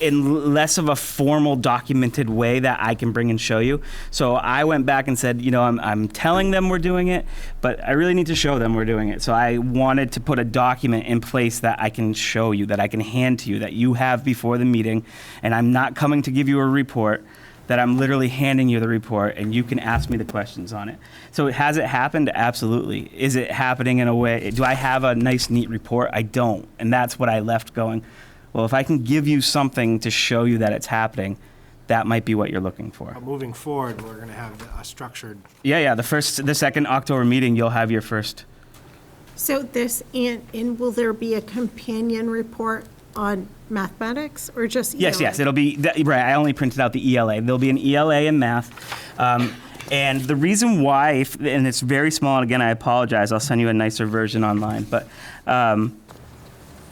in less of a formal documented way that I can bring and show you. So I went back and said, I'm telling them we're doing it, but I really need to show them we're doing it. So I wanted to put a document in place that I can show you, that I can hand to you, that you have before the meeting, and I'm not coming to give you a report, that I'm literally handing you the report and you can ask me the questions on it. So has it happened? Absolutely. Is it happening in a way, do I have a nice, neat report? I don't. And that's what I left going, well, if I can give you something to show you that it's happening, that might be what you're looking for. Moving forward, we're going to have a structured. Yeah, the second October meeting, you'll have your first. So and will there be a companion report on mathematics or just ELA? Yes, it'll be, right, I only printed out the ELA. There'll be an ELA in math. And the reason why, and it's very small, and again, I apologize, I'll send you a nicer version online, but,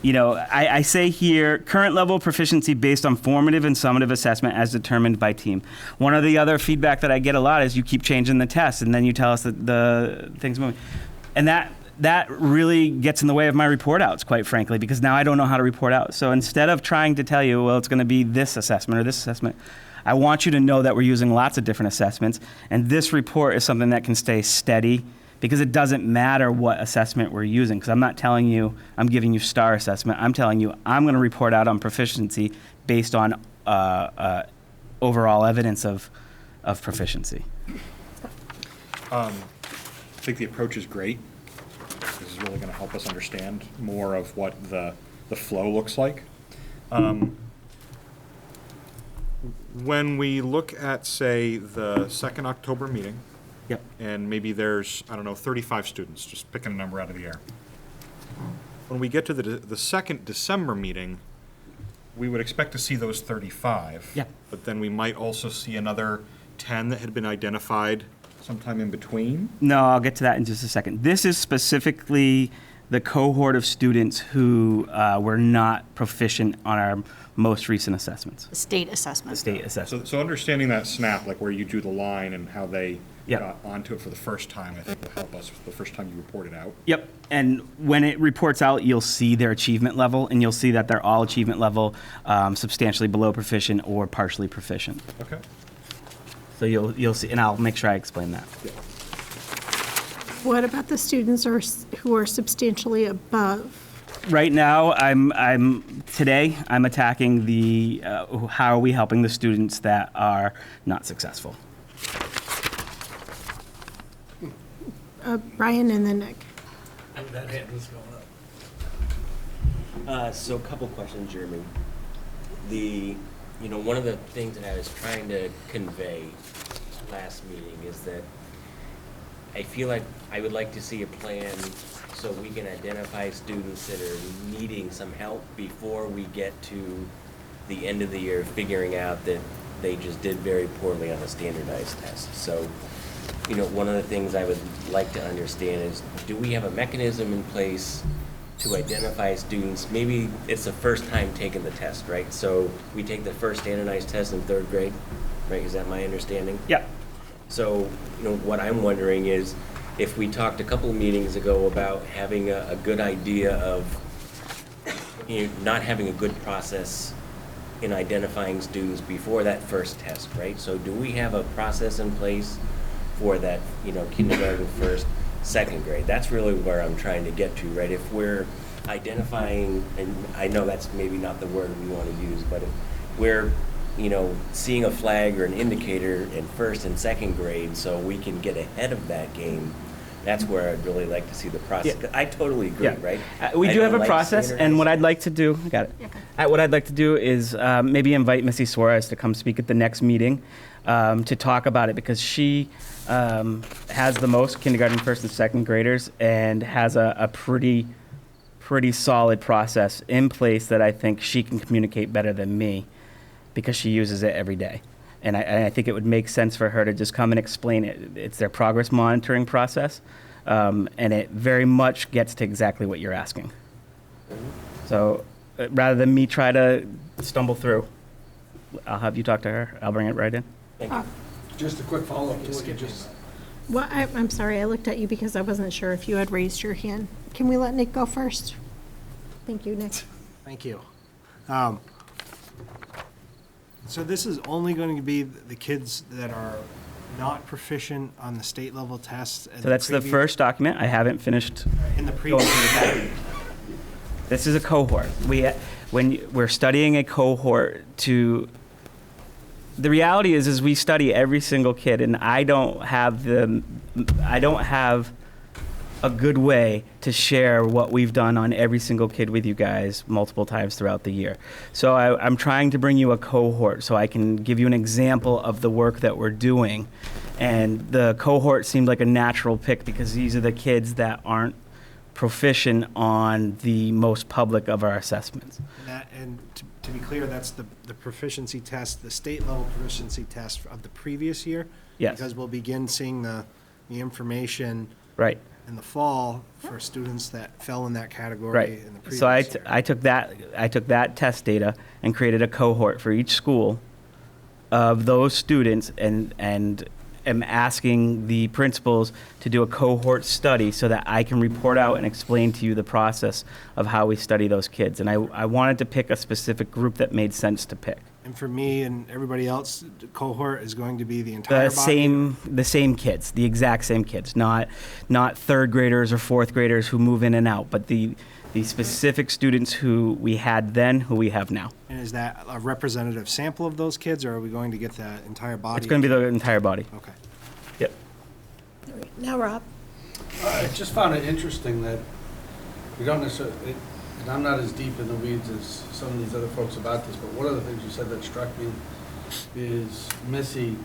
I say here, current level of proficiency based on formative and summative assessment as determined by team. One of the other feedback that I get a lot is you keep changing the test, and then you tell us that the thing's moving. And that really gets in the way of my report outs, quite frankly, because now I don't know how to report out. So instead of trying to tell you, well, it's going to be this assessment or this assessment, I want you to know that we're using lots of different assessments. And this report is something that can stay steady because it doesn't matter what assessment we're using. Because I'm not telling you I'm giving you star assessment. I'm telling you I'm going to report out on proficiency based on overall evidence of proficiency. I think the approach is great. This is really going to help us understand more of what the flow looks like. When we look at, say, the second October meeting, Yep. and maybe there's, 35 students, just picking a number out of the air. When we get to the second December meeting, we would expect to see those 35. Yeah. But then we might also see another 10 that had been identified sometime in between. No, I'll get to that in just a second. This is specifically the cohort of students who were not proficient on our most recent assessments. The state assessment. The state assessment. So understanding that snap, like where you do the line and how they Yep. got onto it for the first time, I think will help us the first time you report it out. Yep, and when it reports out, you'll see their achievement level, and you'll see that they're all achievement level substantially below proficient or partially proficient. Okay. So you'll see, and I'll make sure I explain that. What about the students who are substantially above? Right now, I'm attacking the how are we helping the students that are not successful. Brian and then Nick. That hand was going up. So a couple questions, Jeremy. The you know, one of the things that I was trying to convey last meeting is that I feel like I would like to see a plan so we can identify students that are needing some help before we get to the end of the year figuring out that they just did very poorly on a standardized test. So, you know, one of the things I would like to understand is, do we have a mechanism in place to identify students? Maybe it's the first time taking the test, right? So we take the first standardized test in 3rd grade, right? Is that my understanding? Yeah. So, you know, what I'm wondering is, if we talked a couple of meetings ago about having a good idea of, you know, not having a good process in identifying students before that first test, right? So do we have a process in place for that, you know, kindergarten, 1st, 2nd grade? That's really where I'm trying to get to, right? If we're identifying, and I know that's maybe not the word we want to use, but if we're, you know, seeing a flag or an indicator in 1st and 2nd grade so we can get ahead of that game, that's where I'd really like to see the process. Yeah. I totally agree, Yeah. right? We I do don't have a like process, and what standardized. I'd like to do, I got it. What I'd like to do is maybe invite Missy Suarez to come speak at the next meeting to talk about it, because she has the most kindergarten, 1st, and 2nd graders, and has a pretty solid process in place that I think she can communicate better than me, because she uses it every day. And I think it would make sense for her to just come and explain it. It's their progress monitoring process, and it very much gets to exactly what you're asking. So rather than me try to stumble through, I'll have you talk to her. I'll bring it right in. Just a quick follow-up to what you just said. Well, I'm sorry, I looked at you because I wasn't sure if you had raised your hand. Can we let Nick go first? Thank you, Nick. Thank you. So this is only going to be the kids that are not proficient on the state level tests? So that's the first document. I haven't finished In the going previous. through the packet. This is a cohort. When we're studying a cohort to, the reality is we study every single kid, and I don't have a good way to share what we've done on every single kid with you guys multiple times throughout the year. So I'm trying to bring you a cohort so I can give you an example of the work that we're doing. And the cohort seemed like a natural pick because these are the kids that aren't proficient on the most public of our assessments. And to be clear, that's the proficiency test, the state level proficiency test of the previous year? Yes. Because we'll begin seeing the information Right. in the fall for students that fell in that category Right. in the previous So year. I took that test data and created a cohort for each school of those students, and am asking the principals to do a cohort study so that I can report out and explain to you the process of how we study those kids. And I wanted to pick a specific group that made sense to pick. And for me and everybody else, the cohort is going to be the entire The body? same kids, the exact same kids, not third graders or fourth graders who move in and out, but the specific students who we had then, who we have now. And is that a representative sample of those kids, or are we going to get the entire body? It's going to be the entire body. Okay. Yep. Now, Rob. I just found it interesting that we don't necessarily, and I'm not as deep in the weeds as some of these other folks about this, but one of the things you said that struck me is Missy,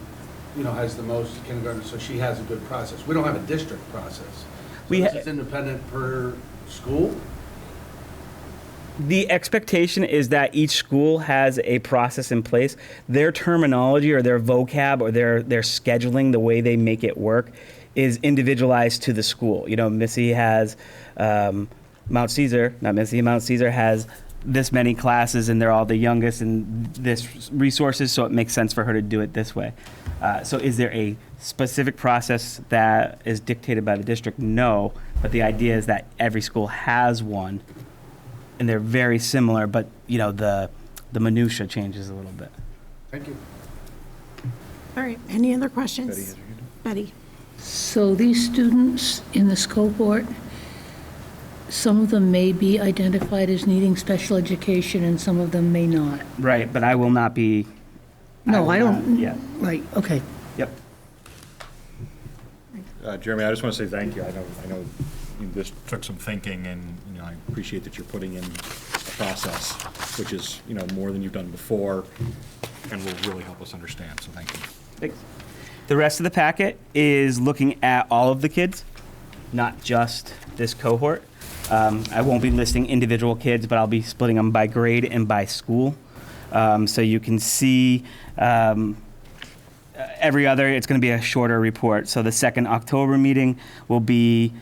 has the most kindergarten, so she has a good process. We don't have a district process. So We this ha- is independent per school? The expectation is that each school has a process in place. Their terminology or their vocab or their scheduling, the way they make it work, is individualized to the school. Missy has Mount Caesar has this many classes, and they're all the youngest and this resources, so it makes sense for her to do it this way. So is there a specific process that is dictated by the district? No, but the idea is that every school has one, and they're very similar, but the minutia changes a little bit. Thank you. All right, any other questions? Betty? So these students in this cohort, some of them may be identified as needing special education and some of them may not. Right, but I will not be. No, I don't. Yeah. Right, okay. Yep. Jeremy, I just want to say thank you. I know this took some thinking, and I appreciate that you're putting in a process. which is, more than you've done before, and will really help us understand, so thank you. Thanks. The rest of the packet is looking at all of the kids, not just this cohort. I won't be listing individual kids, but I'll be splitting them by grade and by school. So you can see every other, it's going to be a shorter report. So the second October meeting will be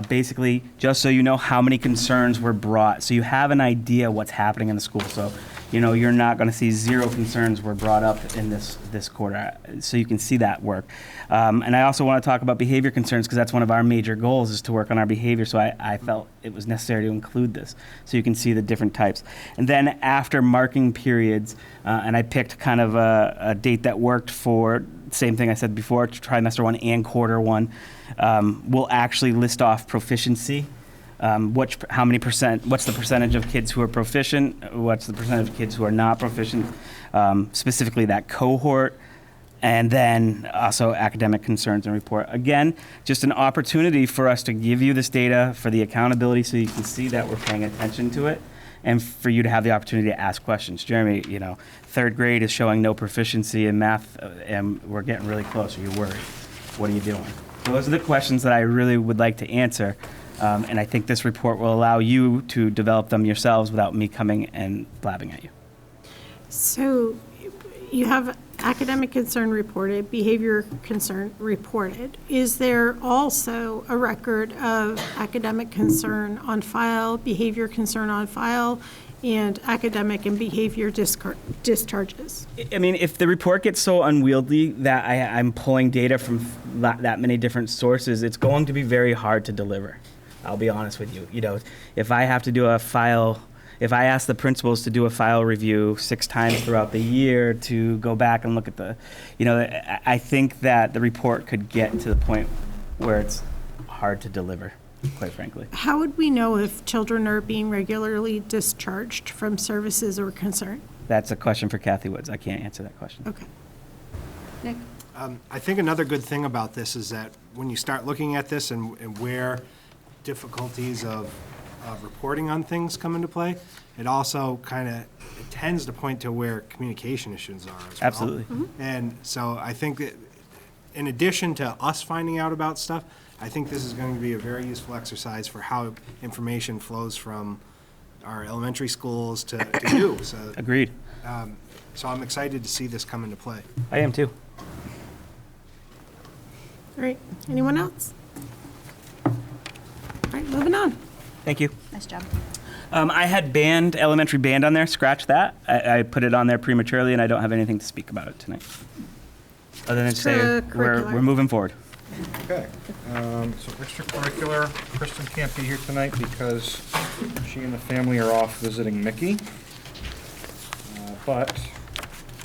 basically just so you know how many concerns were brought. So you have an idea what's happening in the school. So, you're not going to see 0 concerns were brought up in this quarter. So you can see that work. And I also want to talk about behavior concerns because that's one of our major goals is to work on our behavior. So I felt it was necessary to include this so you can see the different types. And then after marking periods, and I picked kind of a date that worked for, same thing I said before, trimester 1 and quarter 1, we'll actually list off proficiency. How many percent, what's the percentage of kids who are proficient, what's the percentage of kids who are not proficient, specifically that cohort, and then also academic concerns and report. Again, just an opportunity for us to give you this data for the accountability so you can see that we're paying attention to it and for you to have the opportunity to ask questions. Jeremy, 3rd grade is showing no proficiency in math and we're getting really close. Are you worried? What are you doing? Those are the questions that I really would like to answer. And I think this report will allow you to develop them yourselves without me coming and blabbing at you. So you have academic concern reported, behavior concern reported. Is there also a record of academic concern on file, behavior concern on file, and academic and behavior discharges? I mean, if the report gets so unwieldy that I'm pulling data from that many different sources, it's going to be very hard to deliver. I'll be honest with you. If I have to do if I ask the principals to do a file review 6 times throughout the year to go back and look at I think that the report could get to the point where it's hard to deliver, quite frankly. How would we know if children are being regularly discharged from services or concern? That's a question for Kathy Woods. I can't answer that question. Okay. Nick? I think another good thing about this is that when you start looking at this and where difficulties of reporting on things come into play, it also it tends to point to where communication issues are as well. Absolutely. Mm-hmm. And so I think that in addition to us finding out about stuff, I think this is going to be a very useful exercise for how information flows from our elementary schools to you. So, Agreed. so I'm excited to see this come into play. I am too. All right. Anyone else? All right, moving on. Thank you. Nice job. I had elementary band on there. Scratch that. I put it on there prematurely, and I don't have anything to speak about it tonight. Other than to say Extracurricular. we're moving forward. Okay, so extracurricular, Kristen can't be here tonight because she and the family are off visiting Mickey. But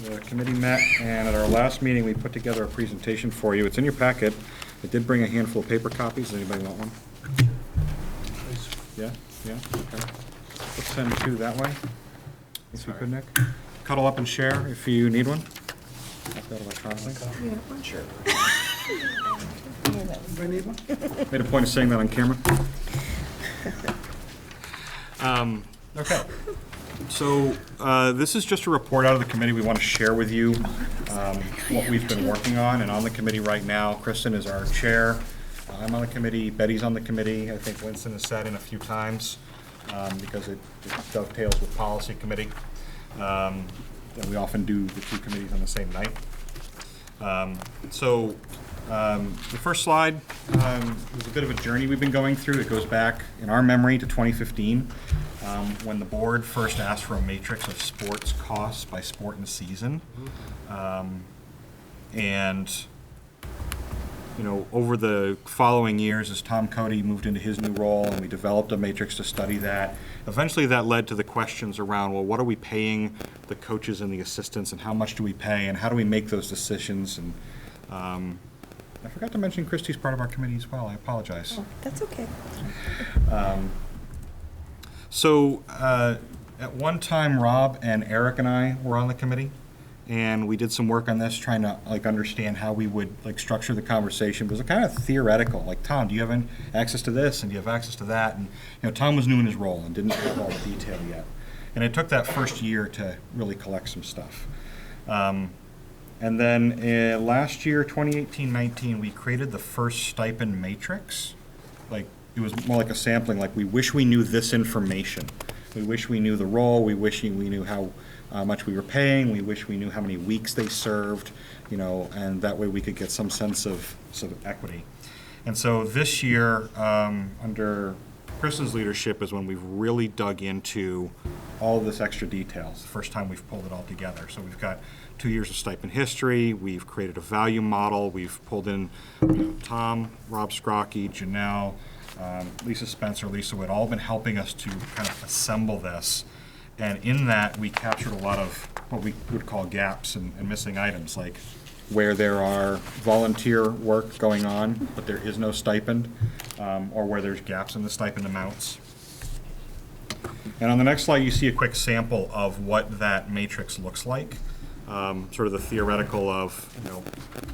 the committee met, and at our last meeting, we put together a presentation for you. It's in your packet. I did bring a handful of paper copies. Does anybody want one? Yeah, okay. Let's send 2 that way. If you could, Nick. Cuddle up and share if you need one. I've got electronically. Sure. Anybody need one? Made a point of saying that on camera. Okay. So this is just a report out of the committee. We want to share with you what we've been working on. And on the committee right now, Kristen is our chair. I'm on the committee. Betty's on the committee. I think Winston has sat in a few times because it dovetails with policy committee. And we often do the 2 committees on the same night. The first slide is a bit of a journey we've been going through. It goes back, in our memory, to 2015, when the board first asked for a matrix of sports costs by sport and season. Over the following years, as Tom Cody moved into his new role and we developed a matrix to study that, eventually that led to the questions around, well, what are we paying the coaches and the assistants, and how much do we pay, and how do we make those decisions? And I forgot to mention Christy's part of our committee as well. I apologize. Oh, that's okay. At one time, Rob and Eric and I were on the committee, and we did some work on this, trying to understand how we would structure the conversation. It was kind of theoretical. Tom, do you have access to this, and do you have access to that? And Tom was new in his role and didn't have all the detail yet. And it took that first year to really collect some stuff. And then last year, 2018-19, we created the first stipend matrix. Like, it was more like a sampling, like, we wish we knew this information. We wish we knew the role, we wish we knew how much we were paying, we wish we knew how many weeks they served, you know, and that way we could get some sense of sort of equity. And so this year, under Kristen's leadership, is when we've really dug into all of this extra details, the first time we've pulled it all together. So we've got 2 years of stipend history, we've created a value model, we've pulled in, you know, Tom, Rob Scrocky, Janelle, Lisa Spencer, Lisa Wood, all been helping us to kind of assemble this. And in that, we captured a lot of what we would call gaps and missing items, like where there are volunteer work going on, but there is no stipend, or where there's gaps in the stipend amounts. And on the next slide, you see a quick sample of what that matrix looks like. Sort of the theoretical of, you know,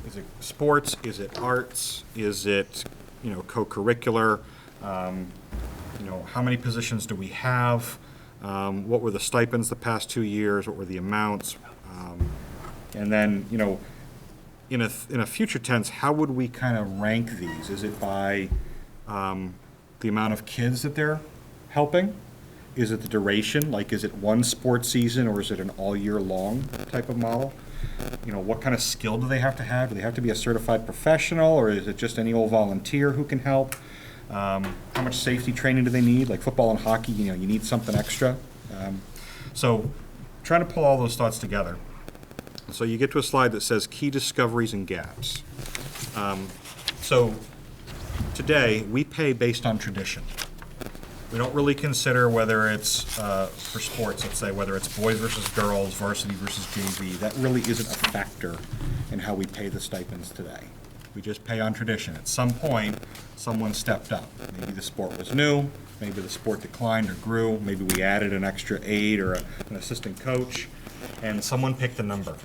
is it sports, is it arts, is it, you know, co-curricular, you know, how many positions do we have, what were the stipends the past 2 years, what were the amounts, and then, you know, in a future tense, how would we kind of rank these? Is it by the amount of kids that they're helping? Is it the duration? Like, is it one sports season or is it an all year long type of model? You know, what kind of skill do they have to have? Do they have to be a certified professional, or is it just any old volunteer who can help? How much safety training do they need? Like football and hockey, you know, you need something extra. So trying to pull all those thoughts together. So you get to a slide that says key discoveries and gaps. So today, we pay based on tradition. We don't really consider whether it's, for sports, let's say, whether it's boys versus girls, varsity versus JV. That really isn't a factor in how we pay the stipends today. We just pay on tradition. At some point, someone stepped up. Maybe the sport was new, maybe the sport declined or grew, maybe we added an extra aide or an assistant coach, and someone picked a number.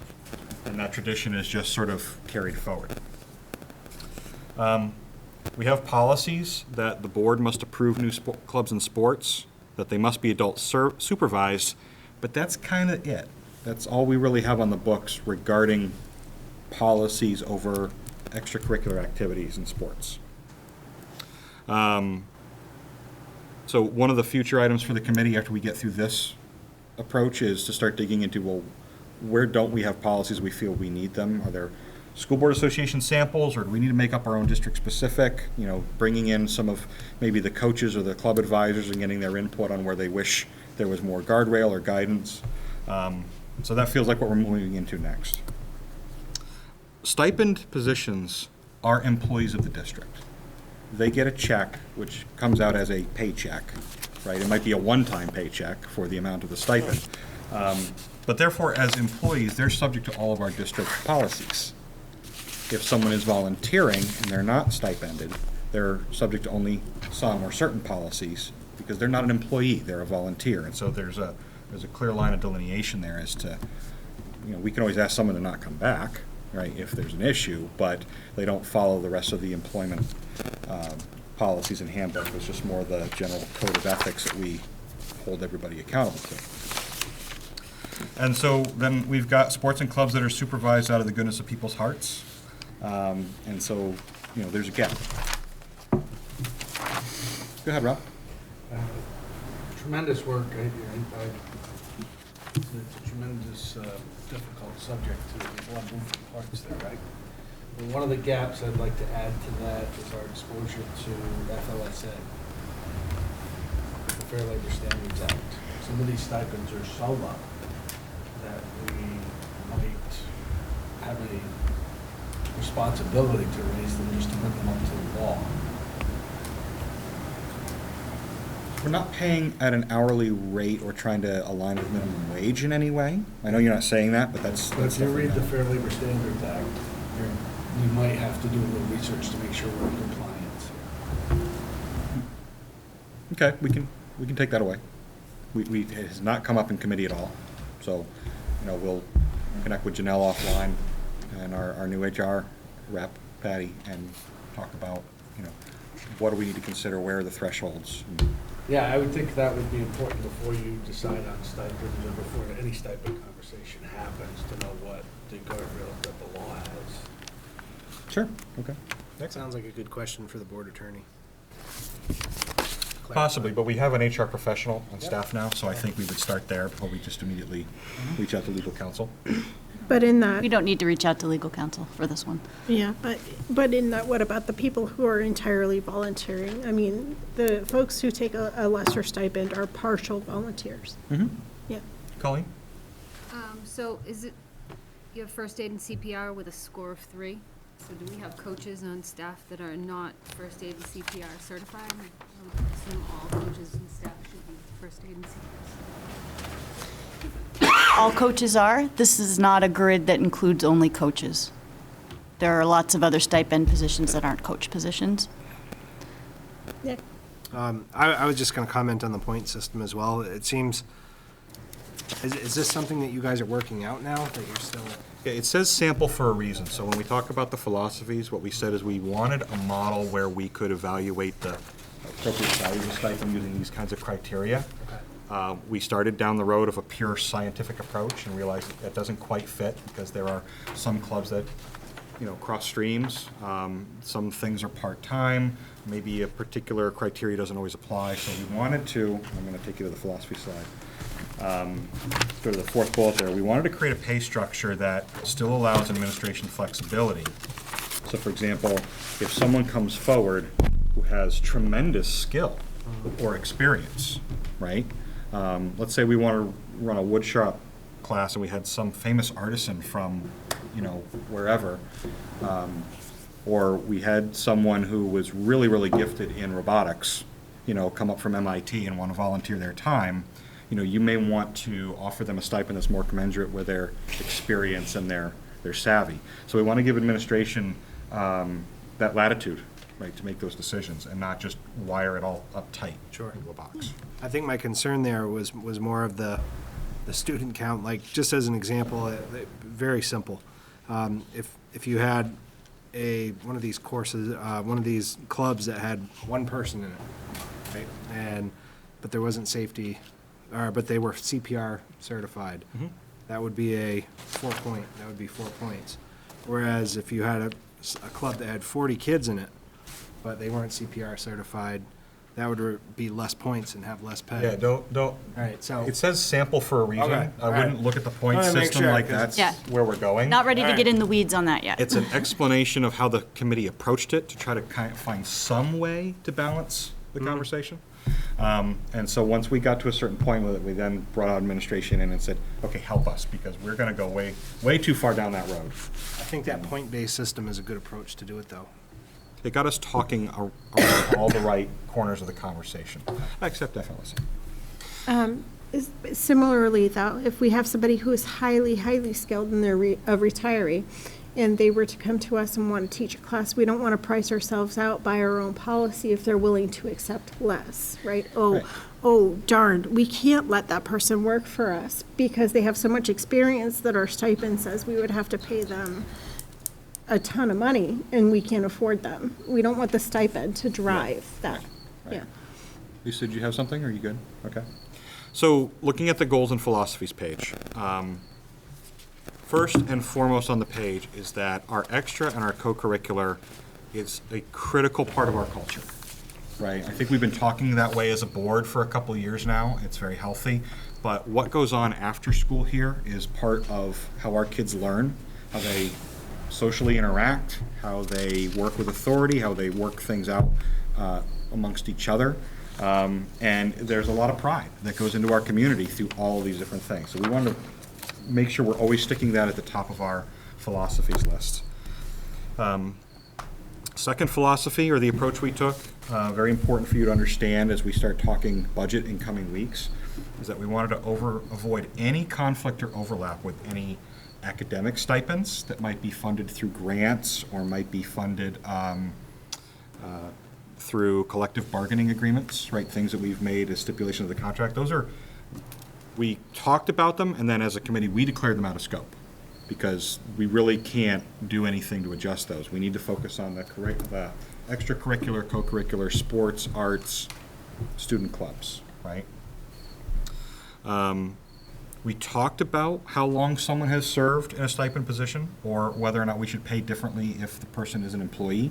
And that tradition is just sort of carried forward. We have policies that the board must approve new clubs and sports, that they must be adult supervised, but that's kind of it. That's all we really have on the books regarding policies over extracurricular activities in sports. So one of the future items for the committee after we get through this approach is to start digging into, well, where don't we have policies we feel we need them? Are there school board association samples, or do we need to make up our own district specific? You know, bringing in some of maybe the coaches or the club advisors and getting their input on where they wish there was more guardrail or guidance. So that feels like what we're moving into next. Stipend positions are employees of the district. They get a check, which comes out as a paycheck, right? It might be a one-time paycheck for the amount of the stipend. But therefore, as employees, they're subject to all of our district policies. If someone is volunteering and they're not stipended, they're subject to only some or certain policies because they're not an employee, they're a volunteer. And so there's a clear line of delineation there as to, you know, we can always ask someone to not come back, right, if there's an issue, but they don't follow the rest of the employment policies and handbook. It's just more the general code of ethics that we hold everybody accountable to. And so then we've got sports and clubs that are supervised out of the goodness of people's hearts. And so, you know, there's a gap. Go ahead, Rob. Tremendous work. It's a tremendous, difficult subject. There's a lot of moving parts there, right? And one of the gaps I'd like to add to that is our exposure to FLSA, the Fair Labor Standards Act. Some of these stipends are so low that we might have a responsibility to raise them just to bring them up to the law. We're not paying at an hourly rate or trying to align with minimum wage in any way. I know you're not saying that, but that's If you read the definitely Fair Labor Standards Act, you might have to do a little research to make sure we're in compliance. okay. We can take that away. It has not come up in committee at all. So, you know, we'll connect with Janelle offline and our new HR rep, Patty, and talk about, you know, what do we need to consider, where are the thresholds, and Yeah, I would think that would be important before you decide on stipends or before any stipend conversation happens, to know what the guardrails that the law has. Sure, okay. That sounds like a good question for the board attorney. Possibly, but we have an HR professional on staff now, so I think we would start there before we just immediately reach out to legal counsel. But in that, We don't need to reach out to legal counsel for this one. yeah, but in that, what about the people who are entirely volunteering? I mean, the folks who take a lesser stipend are partial volunteers. Yeah. Colleen? So is it, you have first aid and CPR with a score of 3? So do we have coaches on staff that are not first aid and CPR certified? I would assume all coaches and staff should be first aid and CPR. All coaches are. This is not a grid that includes only coaches. There are lots of other stipend positions that aren't coach positions. Yeah. I was just going to comment on the point system as well. It seems, is this something that you guys are working out now, that you're still? Yeah, it says sample for a reason. So when we talk about the philosophies, what we said is we wanted a model where we could evaluate the appropriate value of the stipend using these kinds of criteria. We started down the road of a pure scientific approach and realized that doesn't quite fit because there are some clubs that, cross streams. Some things are part-time. Maybe a particular criteria doesn't always apply. So we wanted to, I'm going to take you to the philosophy slide. Go to the fourth bullet there. We wanted to create a pay structure that still allows administration flexibility. So for example, if someone comes forward who has tremendous skill or experience, right? Let's say we want to run a woodshop class and we had some famous artisan from, wherever. Or we had someone who was really, really gifted in robotics, come up from MIT and want to volunteer their time. You may want to offer them a stipend that's more commensurate with their experience and their savvy. So we want to give administration that latitude, right, to make those decisions and not just wire it all up tight into a box. I think my concern there was more of the student count, like, just as an example, very simple. If you had one of these courses, one of these clubs that had one person in it, right, but there wasn't safety, but they were CPR certified, that would be 4 points. Whereas if you had a club that had 40 kids in it, but they weren't CPR certified, that would be less points and have less pay. Yeah, don't. All right, so. It says sample for a reason. Okay, I wouldn't look at the point Wanna make system sure, like 'cause- that's Yeah. where we're going. Not ready to Alright. get in the weeds on that yet. It's an explanation of how the committee approached it to try to kind of find some way to balance the conversation. And so once we got to a certain point with it, we then brought out administration in and said, okay, help us, because we're going to go way, way too far down that road. I think that point-based system is a good approach to do it, though. It got us talking around all the right corners of the conversation, except FLSA. Similarly, though, if we have somebody who is highly, highly skilled and they're a retiree, and they were to come to us and want to teach a class, we don't want to price ourselves out by our own policy if they're willing to accept less, right? Oh, darn, we can't let that person work for us because they have so much experience that our stipend says we would have to pay them a ton of money and we can't afford them. We don't want the stipend to drive that, yeah. Lisa, did you have something, or are you good? Okay. So looking at the goals and philosophies page, first and foremost on the page is that our extra and our co-curricular is a critical part of our culture, right? I think we've been talking that way as a board for a couple of years now. It's very healthy. But what goes on after school here is part of how our kids learn, how they socially interact, how they work with authority, how they work things out amongst each other. And there's a lot of pride that goes into our community through all of these different things. So we want to make sure we're always sticking that at the top of our philosophies list. Second philosophy, or the approach we took, very important for you to understand as we start talking budget in coming weeks, is that we wanted to avoid any conflict or overlap with any academic stipends that might be funded through grants or might be funded through collective bargaining agreements, right? Things that we've made as stipulation of the contract. We talked about them, and then as a committee, we declared them out of scope because we really can't do anything to adjust those. We need to focus on the extracurricular, co-curricular, sports, arts, student clubs, right? We talked about how long someone has served in a stipend position, or whether or not we should pay differently if the person is an employee,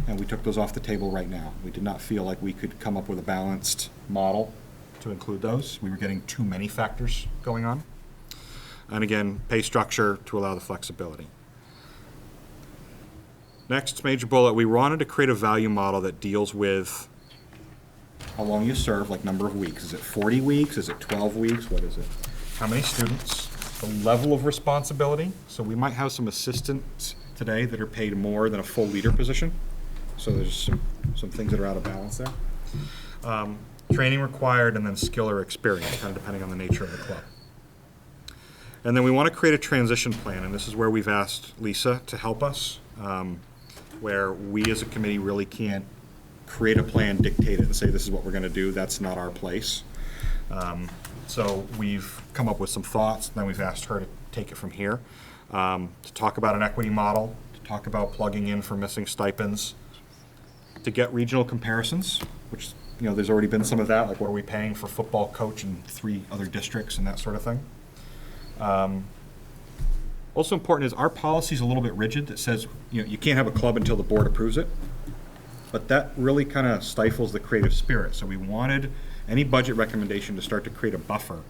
and we took those off the table right now. We did not feel like we could come up with a balanced model to include those. We were getting too many factors going on. And again, pay structure to allow the flexibility. Next major bullet, we wanted to create a value model that deals with how long you serve, like number of weeks. Is it 40 weeks? Is it 12 weeks? What is it? How many students? The level of responsibility. So we might have some assistants today that are paid more than a full leader position. So there's some things that are out of balance there. Training required, and then skill or experience, kind of depending on the nature of the club. And then we want to create a transition plan, and this is where we've asked Lisa to help us, where we as a committee really can't create a plan, dictate it, and say this is what we're going to do. That's not our place. So we've come up with some thoughts, and then we've asked her to take it from here, to talk about an equity model, to talk about plugging in for missing stipends, to get regional comparisons, which, you know, there's already been some of that, like what are we paying for football coach in 3 other districts and that sort of thing. Also important is our policy is a little bit rigid that says, you know, you can't have a club until the board approves it, but that really kind of stifles the creative spirit. So we wanted any budget recommendation to start to create a buffer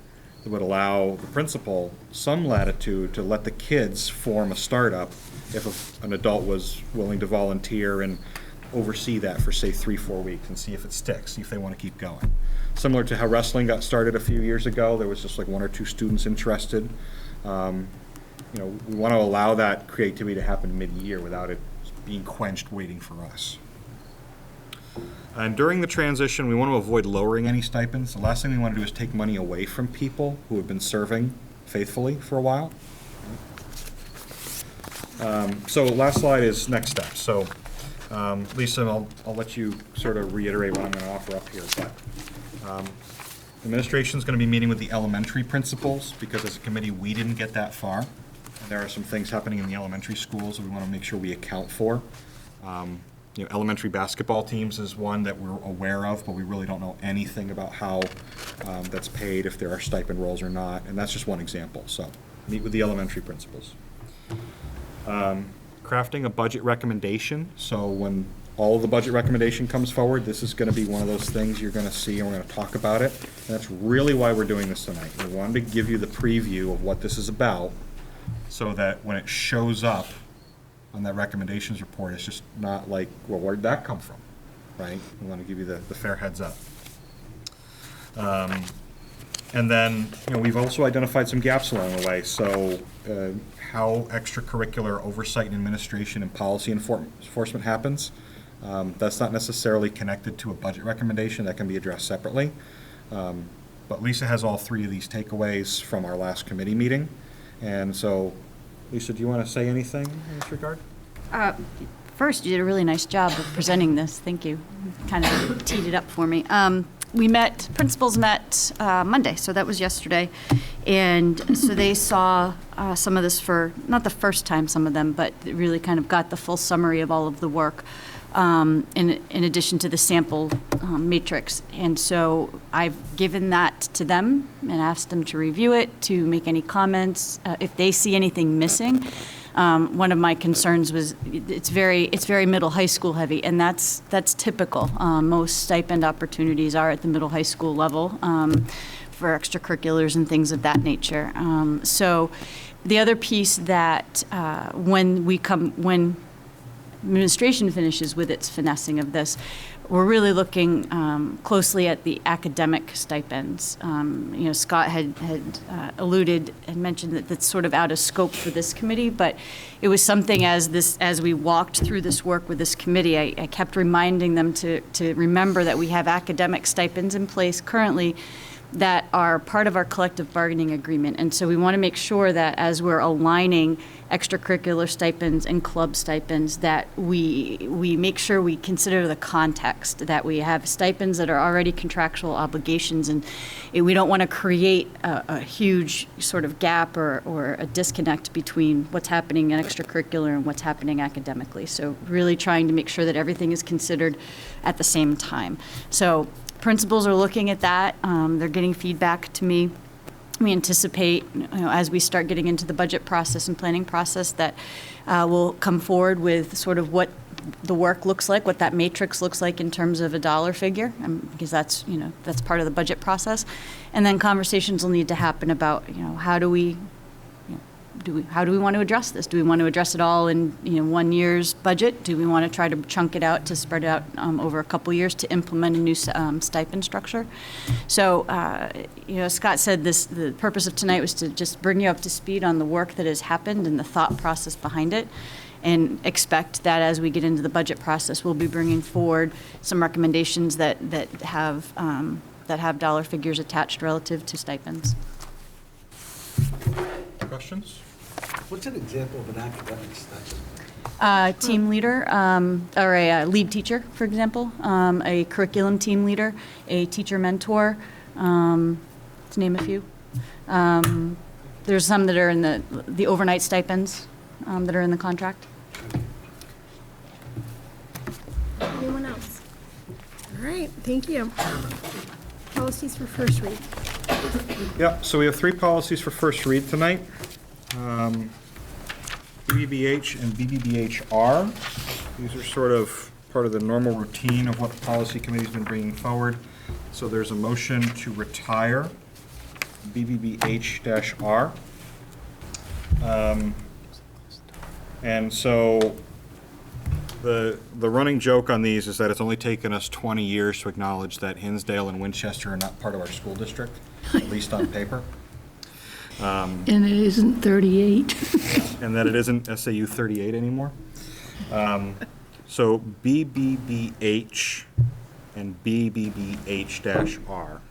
that would allow the principal some latitude to let the kids form a startup if an adult was willing to volunteer and oversee that for, say, 3-4 weeks and see if it sticks, see if they want to keep going. Similar to how wrestling got started a few years ago, there was just like 1 or 2 students interested. You know, we want to allow that creativity to happen mid-year without it being quenched waiting for us. And during the transition, we want to avoid lowering any stipends. The last thing we want to do is take money away from people who have been serving faithfully for a while. So last slide is next steps. So Lisa, I'll let you sort of reiterate what I'm going to offer up here. But administration is going to be meeting with the elementary principals because as a committee we didn't get that far. There are some things happening in the elementary schools that we want to make sure we account for. You know, elementary basketball teams is one that we're aware of, but we really don't know anything about how that's paid, if there are stipend rolls or not, and that's just one example. So meet with the elementary principals. Crafting a budget recommendation. So when all of the budget recommendation comes forward, this is going to be one of those things you're going to see, and we're going to talk about it. And that's really why we're doing this tonight. We wanted to give you the preview of what this is about so that when it shows up on that recommendations report, it's just not like, well, where'd that come from, right? We want to give you the fair heads up. And then, you know, we've also identified some gaps along the way. So how extracurricular oversight and administration and policy enforcement happens. That's not necessarily connected to a budget recommendation. That can be addressed separately. But Lisa has all 3 of these takeaways from our last committee meeting. And so, Lisa, do you want to say anything in this regard? First, you did a really nice job of presenting this. Thank you. Kind of teed it up for me. Principals met Monday, so that was yesterday. And so they saw some of this for, not the first time, some of them, but really kind of got the full summary of all of the work in addition to the sample matrix. And so I've given that to them and asked them to review it, to make any comments. If they see anything missing, one of my concerns was it's very middle high school heavy, and that's typical. Most stipend opportunities are at the middle high school level for extracurriculars and things of that nature. So the other piece that when administration finishes with its finessing of this, we're really looking closely at the academic stipends. You know, Scott had alluded and mentioned that that's sort of out of scope for this committee, but it was something as we walked through this work with this committee, I kept reminding them to remember that we have academic stipends in place currently that are part of our collective bargaining agreement. And so we want to make sure that as we're aligning extracurricular stipends and club stipends, that we make sure we consider the context, that we have stipends that are already contractual obligations, and we don't want to create a huge sort of gap or a disconnect between what's happening in extracurricular and what's happening academically. So really trying to make sure that everything is considered at the same time. So principals are looking at that. They're getting feedback to me. We anticipate, as we start getting into the budget process and planning process, that we'll come forward with sort of what the work looks like, what that matrix looks like in terms of a dollar figure, because that's part of the budget process. And then conversations will need to happen about, how do we want to address this? Do we want to address it all in 1 year's budget? Do we want to try to chunk it out to spread it out over a couple years to implement a new stipend structure? So, Scott said the purpose of tonight was to just bring you up to speed on the work that has happened and the thought process behind it, and expect that as we get into the budget process, we'll be bringing forward some recommendations that have dollar figures attached relative to stipends. Questions? What's an example of an academic stipend? Team leader, or a lead teacher, for example, a curriculum team leader, a teacher mentor, to name a few. There's some that are in the overnight stipends that are in the contract. Anyone else? All right, thank you. Policies for first read. Yep, so we have 3 policies for first read tonight. BBBH and BBBHR. These are sort of part of the normal routine of what the policy committee's been bringing forward. So there's a motion to retire BBBH-R. And so the running joke on these is that it's only taken us 20 years to acknowledge that Hinsdale and Winchester are not part of our school district, at least on paper. And it isn't 38. And that it isn't SAU 38 anymore. So BBBH and BBBH-R.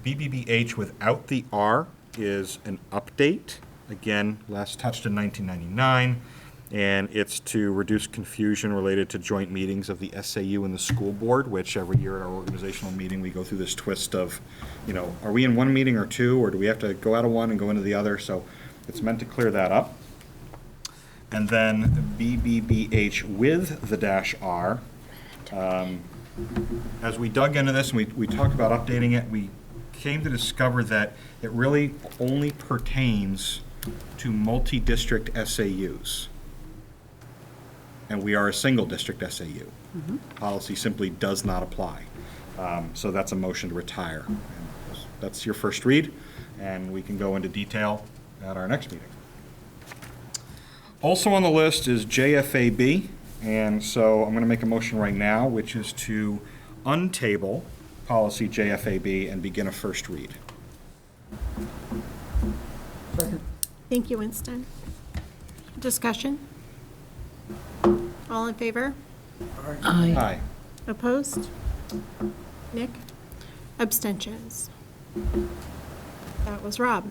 BBBH without the R is an update. Again, last touched in 1999. And it's to reduce confusion related to joint meetings of the SAU and the school board, which every year at our organizational meeting, we go through this twist of, are we in one meeting or two, or do we have to go out of one and go into the other? So it's meant to clear that up. And then BBBH with the -R. As we dug into this and we talked about updating it, we came to discover that it really only pertains to multi-district SAUs. And we are a single district SAU. Policy simply does not apply. So that's a motion to retire. And that's your first read, and we can go into detail at our next meeting. Also on the list is JFAB, and so I'm going to make a motion right now, which is to untable policy JFAB and begin a first read. Thank you, Winston. Discussion? All in favor? Aye. Aye. Opposed? Nick? Abstentions? That was Rob.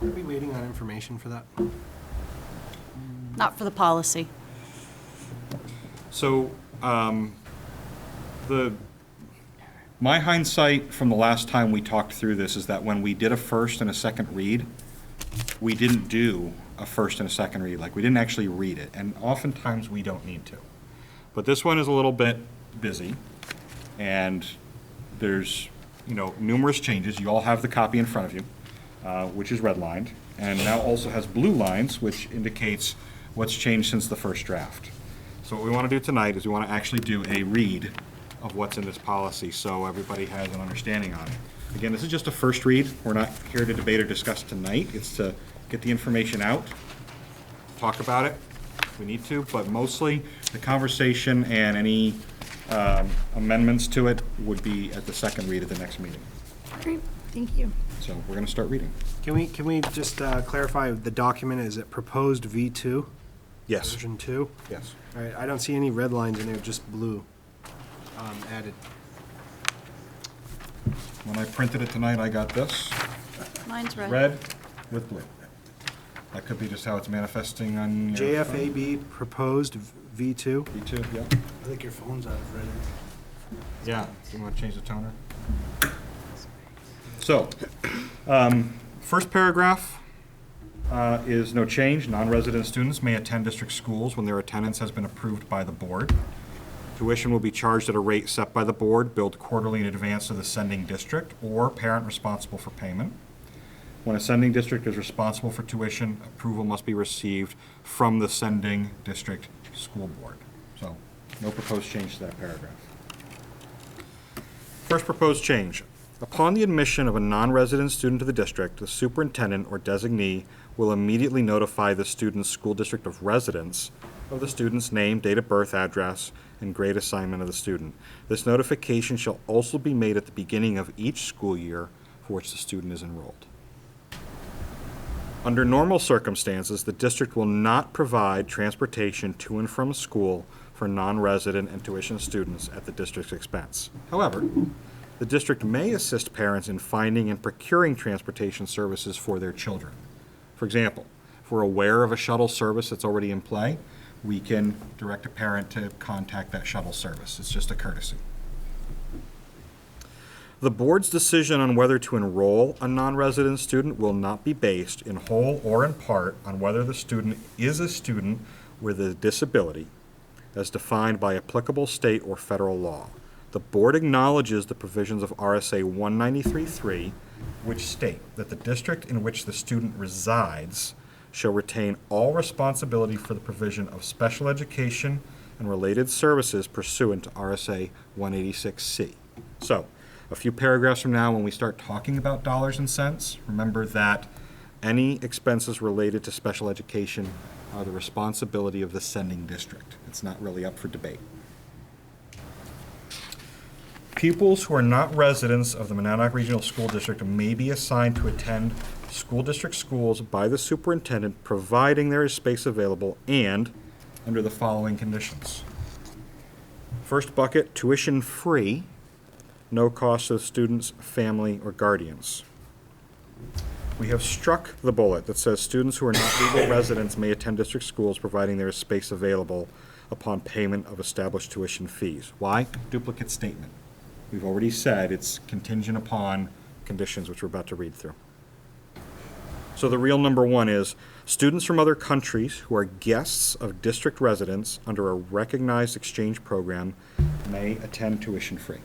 Are we waiting on information for that? Not for the policy. So, my hindsight from the last time we talked through this is that when we did a first and a second read, we didn't do a first and a second read. Like, we didn't actually read it, and oftentimes we don't need to. But this one is a little bit busy, and there's, numerous changes. You all have the copy in front of you, which is redlined, and now also has blue lines, which indicates what's changed since the first draft. So what we want to do tonight is we want to actually do a read of what's in this policy so everybody has an understanding on it. Again, this is just a first read. We're not here to debate or discuss tonight. It's to get the information out, talk about it if we need to, but mostly the conversation and any amendments to it would be at the second read at the next meeting. Great, thank you. So we're going to start reading. Can we just clarify the document? Is it proposed V2? Yes. Version 2? Yes. All right, I don't see any red lines in there, just blue added. When I printed it tonight, I got this. Mine's red. Red with blue. That could be just how it's manifesting on your phone. JFAB proposed V2? V2, yeah. I think your phone's out of red. Yeah, do you want to change the toner? So, first paragraph is no change. Non-resident students may attend district schools when their attendance has been approved by the board. Tuition will be charged at a rate set by the board, billed quarterly in advance to the sending district or parent responsible for payment. When a sending district is responsible for tuition, approval must be received from the sending district school board. So, no proposed change to that paragraph. First proposed change. Upon the admission of a non-resident student to the district, the superintendent or designee will immediately notify the student's school district of residence of the student's name, date of birth, address, and grade assignment of the student. This notification shall also be made at the beginning of each school year for which the student is enrolled. Under normal circumstances, the district will not provide transportation to and from school for non-resident and tuition students at the district's expense. However, the district may assist parents in finding and procuring transportation services for their children. For example, if we're aware of a shuttle service that's already in play, we can direct a parent to contact that shuttle service. It's just a courtesy. The board's decision on whether to enroll a non-resident student will not be based in whole or in part on whether the student is a student with a disability as defined by applicable state or federal law. The board acknowledges the provisions of RSA 193.3, which state that the district in which the student resides shall retain all responsibility for the provision of special education and related services pursuant to RSA 186C. So, a few paragraphs from now, when we start talking about dollars and cents, remember that any expenses related to special education are the responsibility of the sending district. It's not really up for debate. Pupils who are not residents of the Monadnock Regional School District may be assigned to attend school district schools by the superintendent, providing there is space available and under the following conditions. First bucket, tuition free, no cost to the student's family or guardians. We have struck the bullet that says students who are not legal residents may attend district schools providing there is space available upon payment of established tuition fees. Why? Duplicate statement. We've already said it's contingent upon conditions, which we're about to read through. So the real number one is students from other countries who are guests of district residents under a recognized exchange program may attend tuition free.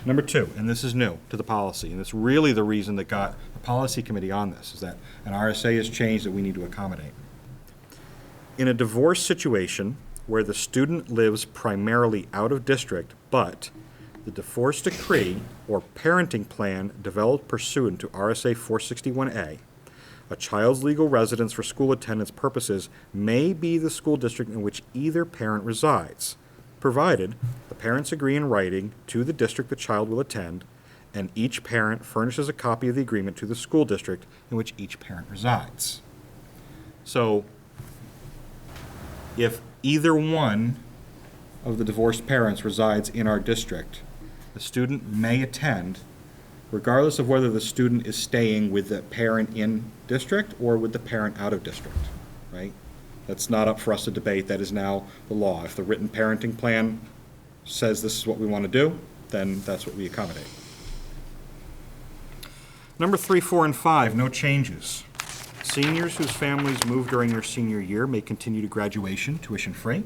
Number two, and this is new to the policy, and it's really the reason that got the policy committee on this, is that an RSA has changed that we need to accommodate. In a divorce situation where the student lives primarily out of district, but the divorce decree or parenting plan developed pursuant to RSA 461A, a child's legal residence for school attendance purposes may be the school district in which either parent resides, provided the parents agree in writing to the district the child will attend, and each parent furnishes a copy of the agreement to the school district in which each parent resides. So, if either one of the divorced parents resides in our district, the student may attend, regardless of whether the student is staying with the parent in district or with the parent out of district, right? That's not up for us to debate. That is now the law. If the written parenting plan says this is what we want to do, then that's what we accommodate. Number 3, 4, and 5, no changes. Seniors whose families move during their senior year may continue to graduation tuition free.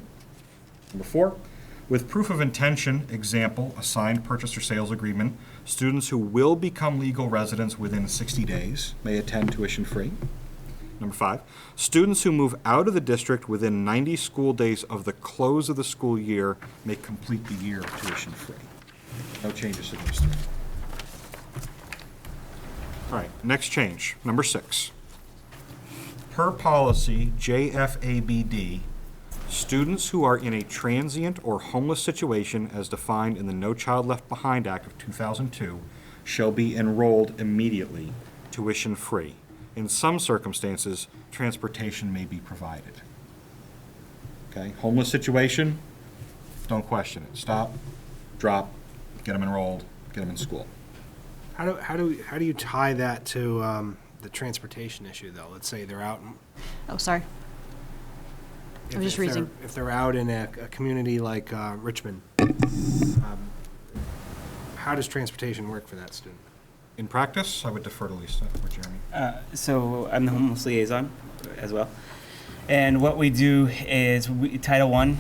Number 4, with proof of intention, example, a signed purchase or sales agreement, students who will become legal residents within 60 days may attend tuition free. Number 5, students who move out of the district within 90 school days of the close of the school year may complete the year tuition free. No changes to those 3. All right, next change, number 6. Per policy JFABD, students who are in a transient or homeless situation as defined in the No Child Left Behind Act of 2002 shall be enrolled immediately, tuition free. In some circumstances, transportation may be provided. Okay, homeless situation, don't question it. Stop, drop, get them enrolled, get them in school. How do you tie that to the transportation issue, though? Let's say they're out. Oh, sorry. I was just reading. If they're out in a community like Richmond, how does transportation work for that student? In practice, I would defer to Lisa or Jeremy. So I'm the homeless liaison as well. And what we do is Title I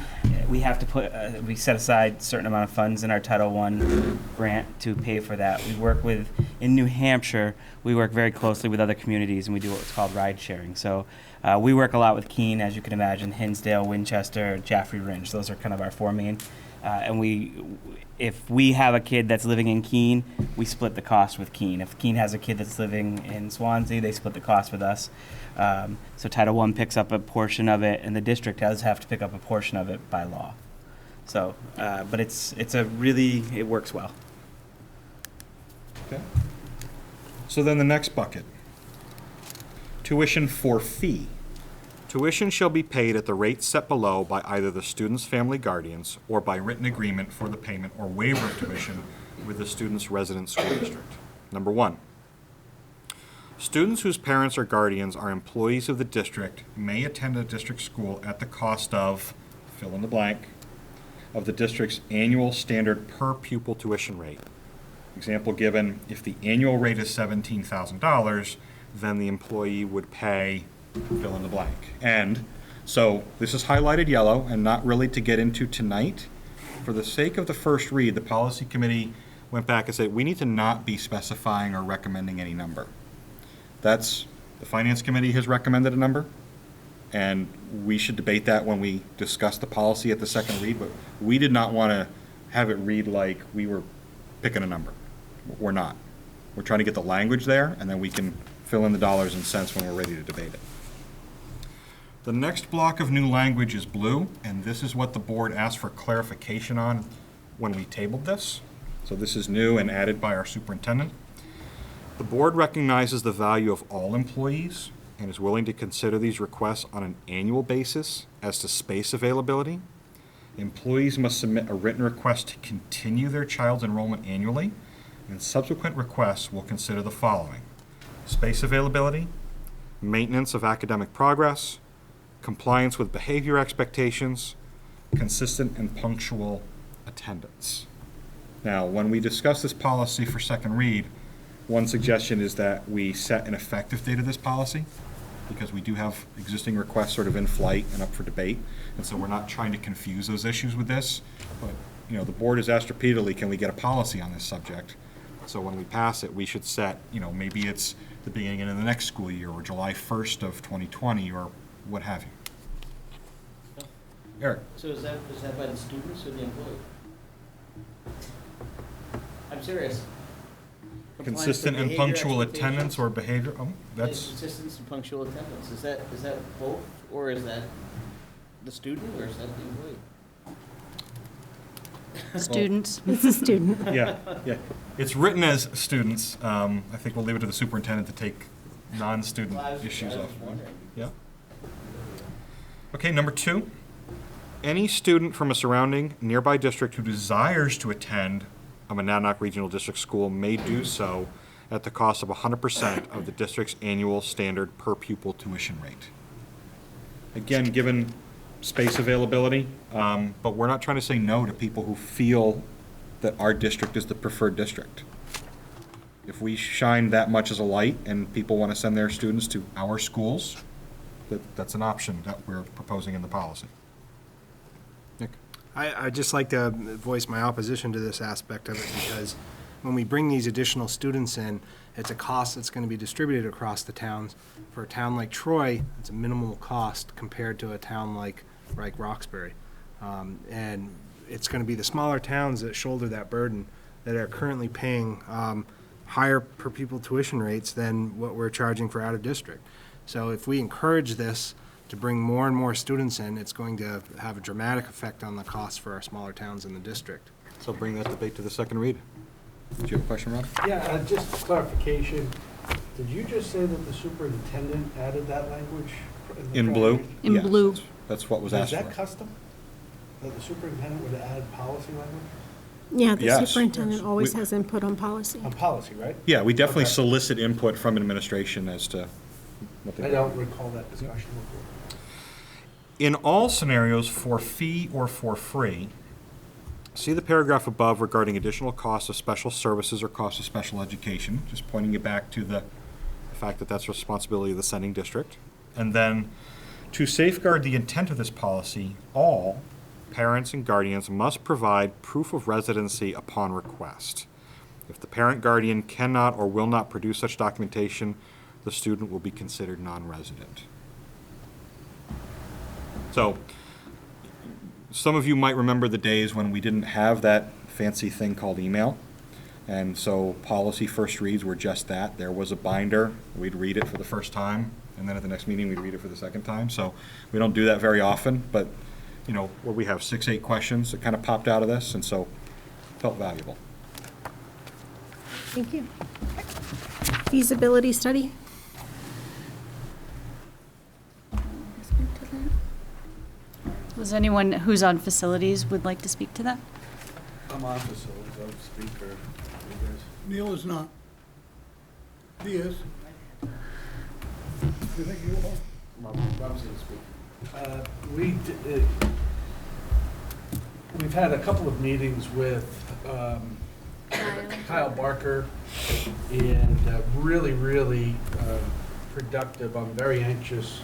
we have to put, we set aside a certain amount of funds in our Title I grant to pay for that. We work with, in New Hampshire, we work very closely with other communities, and we do what's called ride sharing. So we work a lot with Keene, as you can imagine, Hinsdale, Winchester, Jaffrey Ringe. Those are kind of our four main. And if we have a kid that's living in Keene, we split the cost with Keene. If Keene has a kid that's living in Swansea, they split the cost with us. So Title I picks up a portion of it, and the district does have to pick up a portion of it by law. So, but it works well. Okay. So then the next bucket, tuition for fee. Tuition shall be paid at the rate set below by either the student's family guardians or by written agreement for the payment or waiver of tuition with the student's resident school district. Number one, students whose parents or guardians are employees of the district may attend a district school at the cost of, fill in the blank, of the district's annual standard per pupil tuition rate. Example given, if the annual rate is $17,000, then the employee would pay, fill in the blank. And so this is highlighted yellow and not really to get into tonight. For the sake of the first read, the policy committee went back and said, we need to not be specifying or recommending any number. The finance committee has recommended a number, and we should debate that when we discuss the policy at the second read, but we did not want to have it read like we were picking a number. We're not. We're trying to get the language there, and then we can fill in the dollars and cents when we're ready to debate it. The next block of new language is blue, and this is what the board asked for clarification on when we tabled this. So this is new and added by our superintendent. The board recognizes the value of all employees and is willing to consider these requests on an annual basis as to space availability. Employees must submit a written request to continue their child's enrollment annually, and subsequent requests will consider the following: space availability, maintenance of academic progress, compliance with behavior expectations, consistent and punctual attendance. Now, when we discuss this policy for second read, one suggestion is that we set an effective date of this policy, because we do have existing requests sort of in flight and up for debate, and so we're not trying to confuse those issues with this. But, the board has asked repeatedly, can we get a policy on this subject? So when we pass it, we should set, maybe it's the beginning of the next school year, or July 1st of 2020, or what have you. Eric? So is that by the students or the employee? I'm serious. Consistent and punctual attendance or behavior, that's, Consistent and punctual attendance, is that both, or is that the student, or is that the employee? Students. It's a student. yeah. It's written as students. I think we'll leave it to the superintendent to take non-student issues off. Yeah. Okay, number 2. Any student from a surrounding nearby district who desires to attend a Monadnock Regional District School may do so at the cost of 100% of the district's annual standard per pupil tuition rate. Again, given space availability, but we're not trying to say no to people who feel that our district is the preferred district. If we shine that much as a light and people want to send their students to our schools, that's an option that we're proposing in the policy. Nick? I'd just like to voice my opposition to this aspect of it, because when we bring these additional students in, it's a cost that's going to be distributed across the towns. For a town like Troy, it's a minimal cost compared to a town like Roxbury. And it's going to be the smaller towns that shoulder that burden, that are currently paying higher per pupil tuition rates than what we're charging for out of district. So if we encourage this to bring more and more students in, it's going to have a dramatic effect on the costs for our smaller towns in the district. So bring that debate to the second read. Did you have a question, Rob? Yeah, just clarification. Did you just say that the superintendent added that language? In blue? In Yes, blue. That's what was Is asked that for. custom? That the superintendent would add policy language? Yeah, the Yes. superintendent always We- has input on policy. On policy, right? Yeah, we definitely Okay. solicit input from administration as to what they I don't recall that discussion before. In all scenarios, for fee or for free, see the paragraph above regarding additional costs of special services or costs of special education, just pointing you back to the fact that that's responsibility of the sending district. And then, to safeguard the intent of this policy, all parents and guardians must provide proof of residency upon request. If the parent guardian cannot or will not produce such documentation, the student will be considered non-resident. So, some of you might remember the days when we didn't have that fancy thing called email. And so policy first reads were just that. There was a binder, we'd read it for the first time, and then at the next meeting we'd read it for the second time. So we don't do that very often, but you know, what we have 6, 8 questions that kind of popped out of this, and so felt valuable. Thank you. Feasibility study? Was anyone who's on facilities would like to speak to that? I'm on facilities, I'm speaker. You guys. Neil is not. He is. You think you are? Rob's gonna speak. We've had a couple of meetings with Kyle Barker, and really productive. I'm very anxious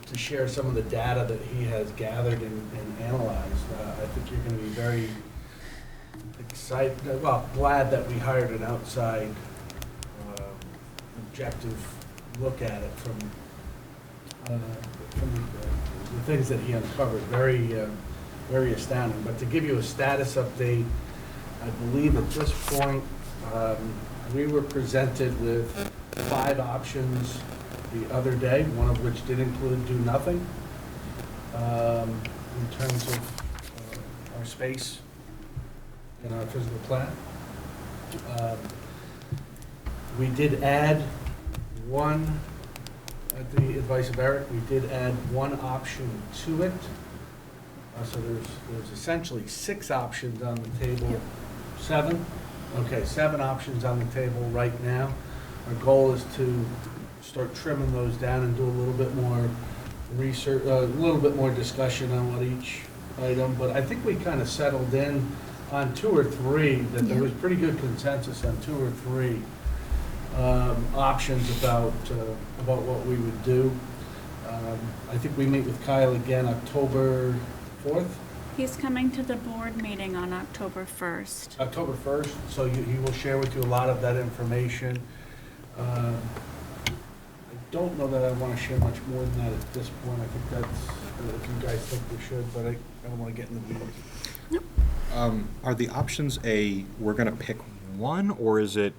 to share some of the data that he has gathered and analyzed. I think you're going to be very excited, glad that we hired an outside objective look at it from the things that he uncovered. Very astounding. But to give you a status update, I believe at this point we were presented with 5 options the other day, one of which did include do nothing in terms of our space and our physical plan. We did add one, at the advice of Eric, we did add one option to it. So there's essentially 6 options on the table. Yep. 7? Okay, 7 options on the table right now. Our goal is to start trimming those down and do a little bit more research, a little bit more discussion on what each item. But I think we kind of settled in on 2 or 3, that there was pretty good consensus on 2 or 3 options about what we would do. I think we meet with Kyle again October 4th. He's coming to the board meeting on October 1st. October 1st, so he will share with you a lot of that information. I don't know that I want to share much more than that at this point. I think that's, if you guys think we should, but I don't want to get in the weeds. Are the options we're going to pick one, or is it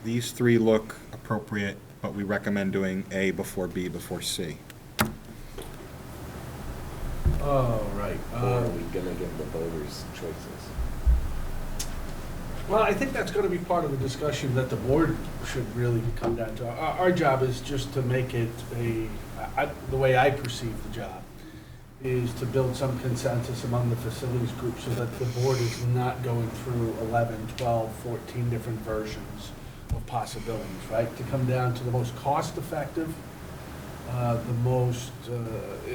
these 3 look appropriate, but we recommend doing A before B before C? Oh, right. Or are we gonna give the voters choices? Well, I think that's going to be part of the discussion that the board should really come down to. Our job is just to make it the way I perceive the job, is to build some consensus among the facilities group so that the board is not going through 11, 12, 14 different versions of possibilities, right? To come down to the most cost-effective,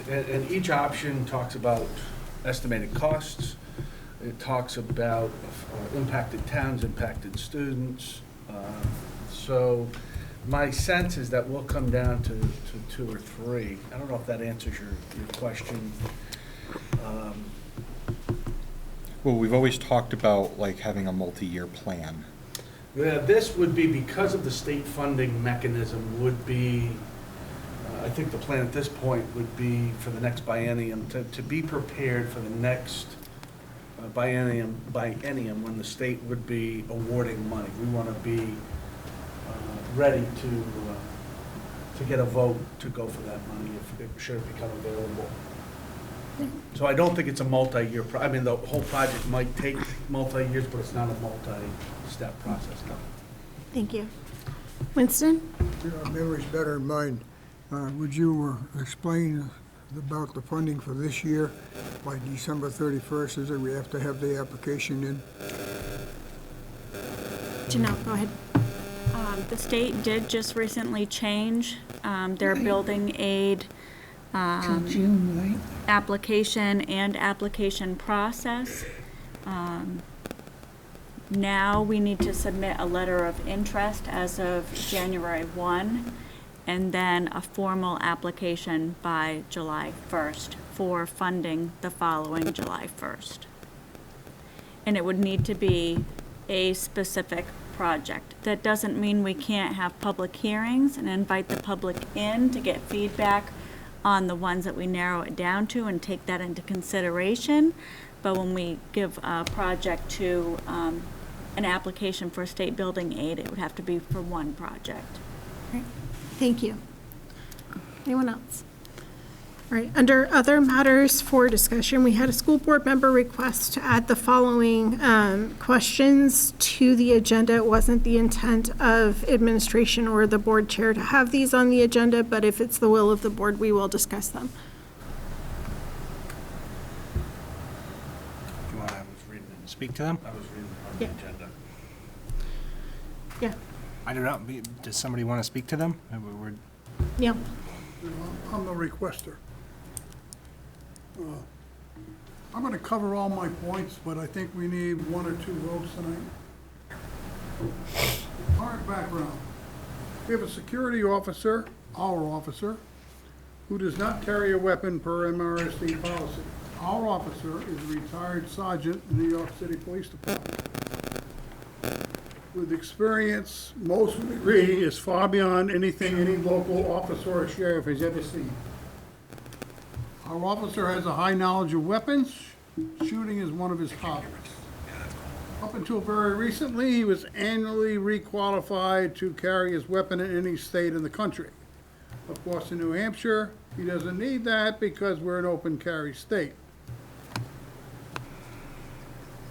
and each option talks about estimated costs. It talks about impacted towns, impacted students. So my sense is that we'll come down to 2 or 3. I don't know if that answers your question. Well, we've always talked about like having a multi-year plan. Yeah, this would be, because of the state funding mechanism, would be, I think the plan at this point would be for the next biennium, to be prepared for the next biennium when the state would be awarding money. We want to be ready to get a vote to go for that money if it should become available. So I don't think it's a multi-year, I mean, the whole project might take multi-years, but it's not a multi-step process, no. Thank you. Winston? Your memory's better than mine. Would you explain about the funding for this year by December 31st? Is that we have to have the application in? Janelle, go ahead. The state did just recently change their building aid Till June, right? application and application process. Now we need to submit a letter of interest as of January 1. and then a formal application by July 1st for funding the following July 1st. And it would need to be a specific project. That doesn't mean we can't have public hearings and invite the public in to get feedback on the ones that we narrow it down to and take that into consideration. But when we give a project to an application for state building aid, it would have to be for one project. Great. Thank you. Anyone else? All right, under other matters for discussion, we had a school board member request to add the following questions to the agenda. It wasn't the intent of administration or the board chair to have these on the agenda, but if it's the will of the board, we will discuss them. Do you want to speak to them? I was reading on the agenda. Yeah, I don't know. Does somebody want to speak to them? yeah. I'm the requester. I'm going to cover all my points, but I think we need one or two votes tonight. Current background. We have a security officer, our officer, who does not carry a weapon per MRSD policy. Our officer is a retired sergeant in the New York City Police Department. With experience, most would agree, is far beyond anything any local officer or sheriff has ever seen. Our officer has a high knowledge of weapons. Shooting is one of his hobbies. Up until very recently, he was annually requalified to carry his weapon in any state in the country. Of course, in New Hampshire, he doesn't need that because we're an open carry state.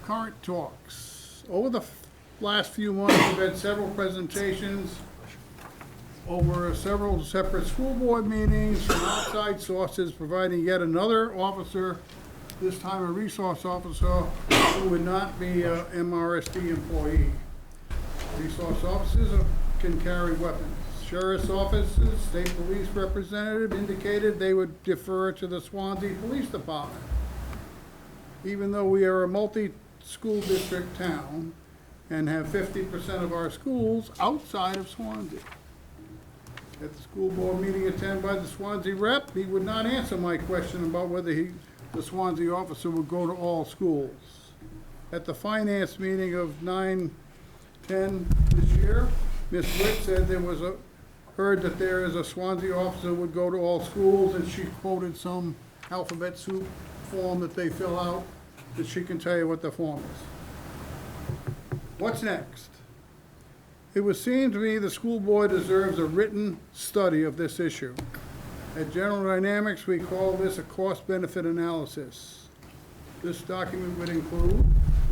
Current talks. Over the last few months, we've had several presentations over several separate school board meetings from outside sources providing yet another officer, this time a resource officer, who would not be a MRSD employee. Resource officers can carry weapons. Sheriff's offices, state police representative indicated they would defer to the Swansea Police Department. Even though we are a multi-school district town and have 50% of our schools outside of Swansea. At the school board meeting attended by the Swansea rep, he would not answer my question about whether the Swansea officer would go to all schools. At the finance meeting of 9/10 this year, Ms. Witt said heard that there is a Swansea officer would go to all schools, and she quoted some alphabet soup form that they fill out, that she can tell you what the form is. What's next? It would seem to me the school board deserves a written study of this issue. At General Dynamics, we call this a cost-benefit analysis. This document would include,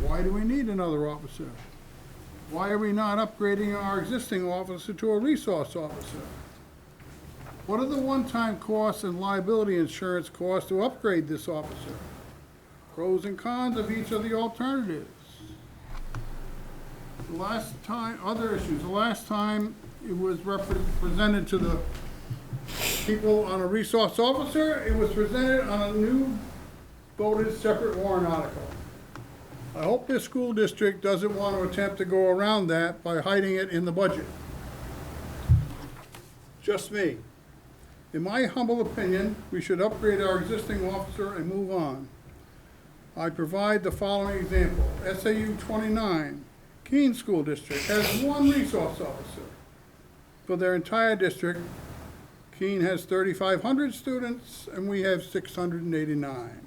why do we need another officer? Why are we not upgrading our existing officer to a resource officer? What are the one-time costs and liability insurance costs to upgrade this officer? Pros and cons of each of the alternatives. The last time, other issues, the last time it was presented to the people on a resource officer, it was presented on a new voted separate warrant article. I hope this school district doesn't want to attempt to go around that by hiding it in the budget. Just me. In my humble opinion, we should upgrade our existing officer and move on. I provide the following example. SAU 29, Keene School District, has one resource officer. For their entire district, Keene has 3,500 students, and we have 689.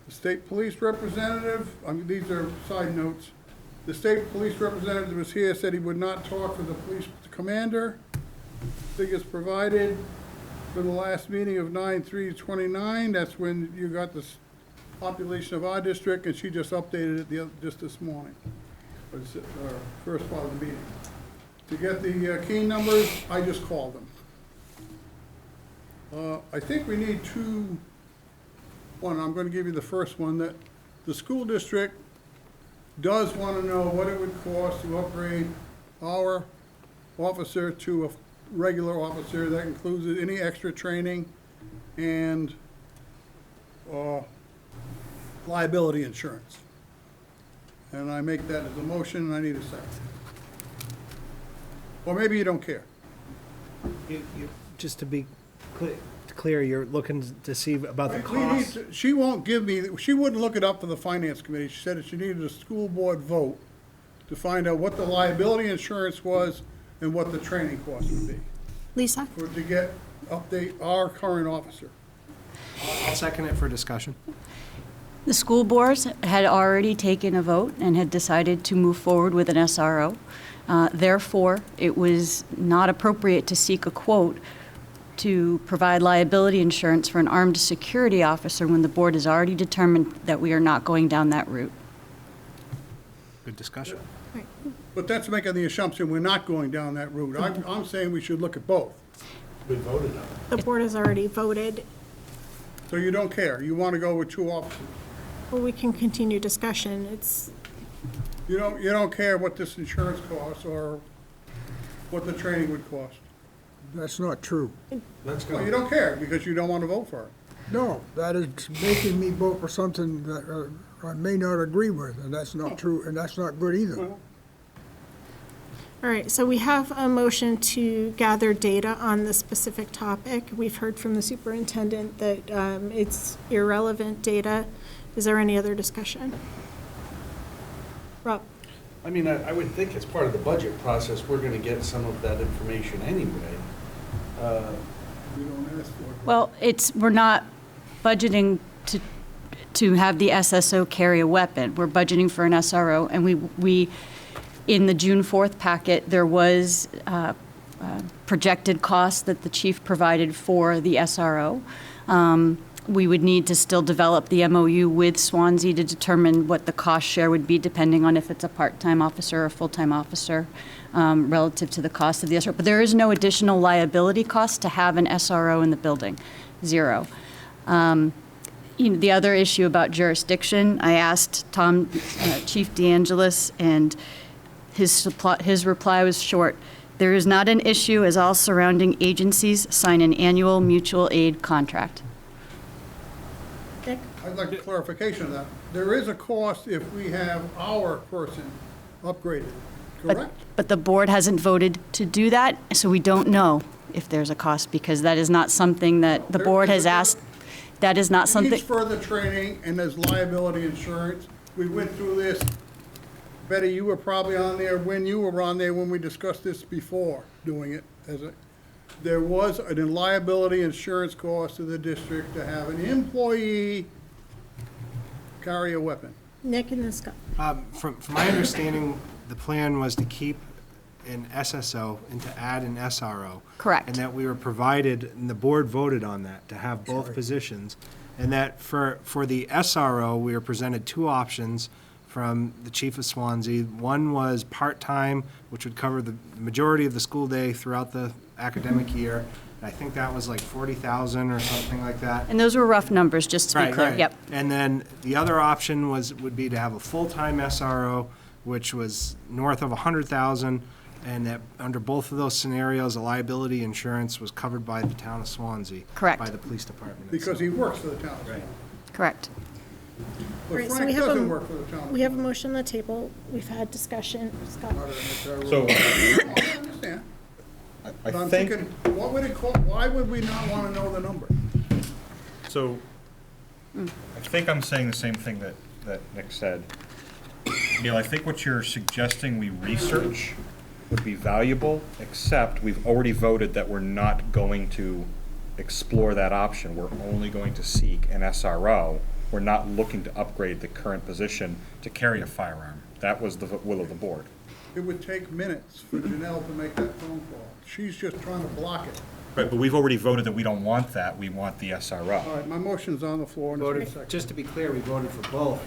The state police representative, these are side notes, the state police representative was here, said he would not talk for the police commander. Figures provided for the last meeting of 9/3/29, that's when you got the population of our district, and she just updated it just this morning, or first part of the meeting. To get the Keene numbers, I just called them. I think we need I'm going to give you the first one, that the school district does want to know what it would cost to upgrade our officer to a regular officer. That includes any extra training and liability insurance. And I make that as a motion, and I need a second. Or maybe you don't care. Just to be clear, you're looking to see about the We need cost? to- She won't give me, she wouldn't look it up for the finance committee. She said that she needed a school board vote to find out what the liability insurance was and what the training cost would be, Lisa? to get, update our current officer. I'll second it for discussion. The school boards had already taken a vote and had decided to move forward with an SRO. Therefore, it was not appropriate to seek a quote to provide liability insurance for an armed security officer when the board has already determined that we are not going down that route. Good discussion. But that's making the assumption we're not going down that route. I'm saying we should look at both. We voted on it. The board has already voted. So you don't care, you want to go with 2 officers. Well, we can continue discussion. It's, You don't care what this insurance costs or what the training would cost. That's not true. Let's Well, you don't care because you don't want to vote for it. No, that is making me vote for something that I may not agree with, and that's not true, and that's not good either. all right, so we have a motion to gather data on this specific topic. We've heard from the superintendent that it's irrelevant data. Is there any other discussion? Rob? I mean, I would think as part of the budget process, we're gonna get some of that information anyway. We don't ask for it. Well, we're not budgeting to have the SSO carry a weapon. We're budgeting for an SRO, and we in the June 4th packet, there was projected costs that the chief provided for the SRO. We would need to still develop the MOU with Swansea to determine what the cost share would be, depending on if it's a part-time officer or a full-time officer, relative to the cost of the SRO. But there is no additional liability cost to have an SRO in the building, 0. The other issue about jurisdiction, I asked Chief DeAngelis, and his reply was short. There is not an issue as all surrounding agencies sign an annual mutual aid contract. Dick? I'd like a clarification of that. There is a cost if we have our person upgraded, correct? But the board hasn't voted to do that, so we don't know if there's a cost, because that is not something that the There board is has asked. That is not It something. needs further training, and there's liability insurance. We went through this. Betty, you were probably on there when you were on there when we discussed this before, doing it there was a liability insurance cost to the district to have an employee carry a weapon. Nick and then Scott. From my understanding, the plan was to keep an SSO and to add an SRO. Correct. And that we were provided, and the board voted on that, to have both positions. And that for the SRO, we were presented 2 options from the chief of Swansea. One was part-time, which would cover the majority of the school day throughout the academic year. I think that was like 40,000 or something like that. And those were rough numbers, just to be clear. Yep. And then the other option would be to have a full-time SRO, which was north of 100,000, and that under both of those scenarios, the liability insurance was covered by the town of Swansea. Correct. By the police department. Because he works for the town. Right. Correct. But Right, so Frank we have doesn't work for the town. We have a motion on the table. We've had discussion. Scott? So I understand. But I'm thinking, what would it cost, why would we not want to know the number? So, I think I'm saying the same thing that Nick said. Neil, I think what you're suggesting we research would be valuable, except we've already voted that we're not going to explore that option. We're only going to seek an SRO. We're not looking to upgrade the current position to carry a firearm. That was the will of the board. It would take minutes for Janelle to make that phone call. She's just trying to block it. Right, but we've already voted that we don't want that. We want the SRO. All right, my motion's on the floor. and it's been seconded. Just to be clear, we voted for both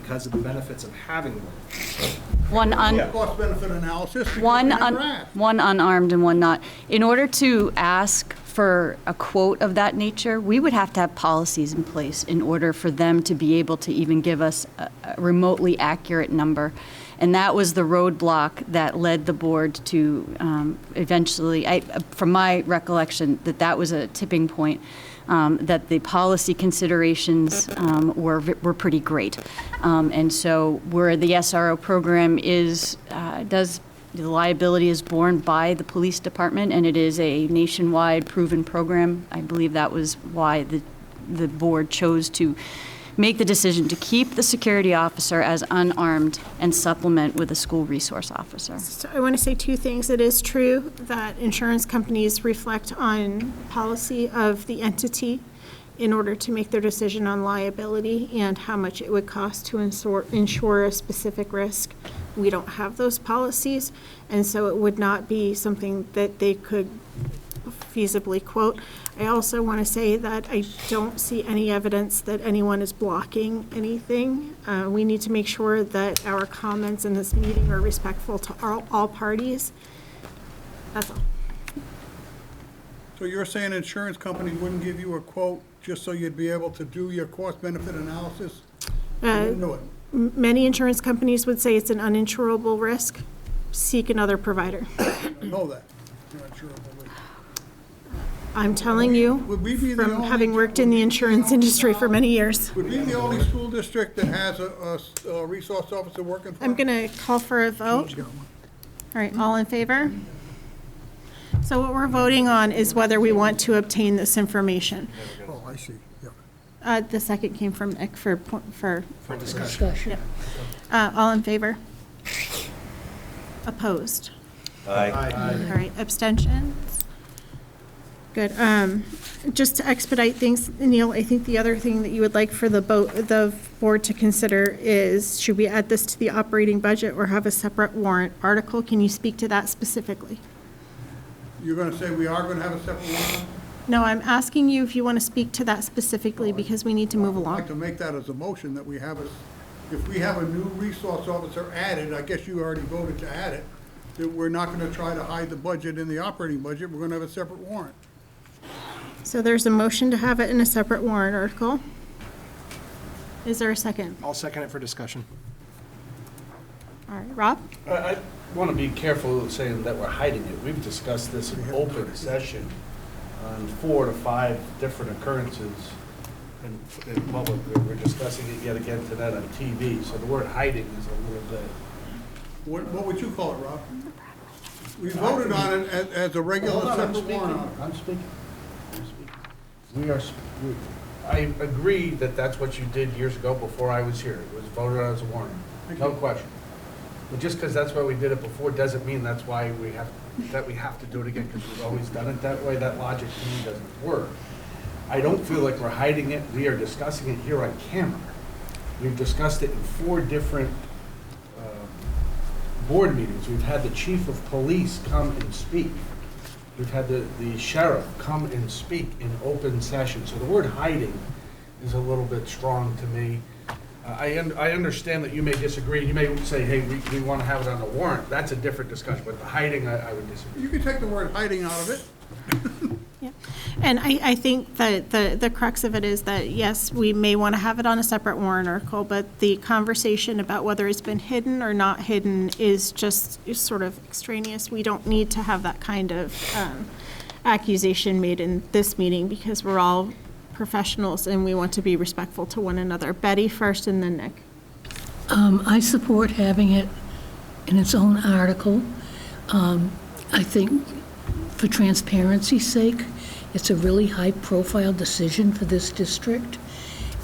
because of the benefits of having both. One Cost-benefit analysis. because One, we never asked. one unarmed and one not. In order to ask for a quote of that nature, we would have to have policies in place in order for them to be able to even give us a remotely accurate number. And that was the roadblock that led the board to eventually, from my recollection, that was a tipping point, that the policy considerations were pretty great. And so where the SRO program does The liability is borne by the police department, and it is a nationwide proven program. I believe that was why the board chose to make the decision to keep the security officer as unarmed and supplement with a school resource officer. So I want to say two things. It is true that insurance companies reflect on policy of the entity in order to make their decision on liability and how much it would cost to insure a specific risk. We don't have those policies, and so it would not be something that they could feasibly quote. I also want to say that I don't see any evidence that anyone is blocking anything. We need to make sure that our comments in this meeting are respectful to all parties. That's all. So you're saying insurance companies wouldn't give you a quote just so you'd be able to do your cost-benefit analysis? You wouldn't do it. Many insurance companies would say it's an uninsurable risk. Seek another provider. I know that. You're not sure about it. I'm telling you, Would we be the from only- having worked in the insurance industry for many years. Would we be the only school district that has a resource officer working for? I'm going to call for a vote. All right, all in favor? So what we're voting on is whether we want to obtain this information. Oh, I see, yeah. The second came from Nick for Discussion. all in favor? Opposed? Aye. All right, abstentions? Good. Just to expedite things, Neil, I think the other thing that you would like for the board to consider is, should we add this to the operating budget or have a separate warrant article? Can you speak to that specifically? You're gonna say we are gonna have a separate one? No, I'm asking you if you want to speak to that specifically because we need to move I'd like along. to make that as a motion that we have if we have a new resource officer added, I guess you already voted to add it, that we're not gonna try to hide the budget in the operating budget, we're gonna have a separate warrant. So there's a motion to have it in a separate warrant article. Is there a second? I'll second it for discussion. All right, Rob? I want to be careful of saying that we're hiding it. We've discussed this in open session on 4 to 5 different occurrences in public. We're discussing it yet again tonight on TV, so the word hiding is a little bit. What would you call it, Rob? We voted on it as a regular Hold on, I'm separate speaking. warrant. I'm speaking. I agree that that's what you did years ago before I was here. It was voted on as a warrant, no question. But just because that's why we did it before doesn't mean that's why we have to do it again, because we've always done it that way. That logic to me doesn't work. I don't feel like we're hiding it. We are discussing it here on camera. We've discussed it in 4 different board meetings. We've had the chief of police come and speak. We've had the sheriff come and speak in open session. So the word hiding is a little bit strong to me. I understand that you may disagree. You may say, hey, we want to have it on the warrant. That's a different discussion. But the hiding, I would disagree. You can take the word hiding out of it. Yeah, and I think that the crux of it is that, yes, we may want to have it on a separate warrant article, but the conversation about whether it's been hidden or not hidden is sort of extraneous. We don't need to have that kind of accusation made in this meeting because we're all professionals and we want to be respectful to one another. Betty first and then Nick. I support having it in its own article. I think for transparency's sake, it's a really high-profile decision for this district,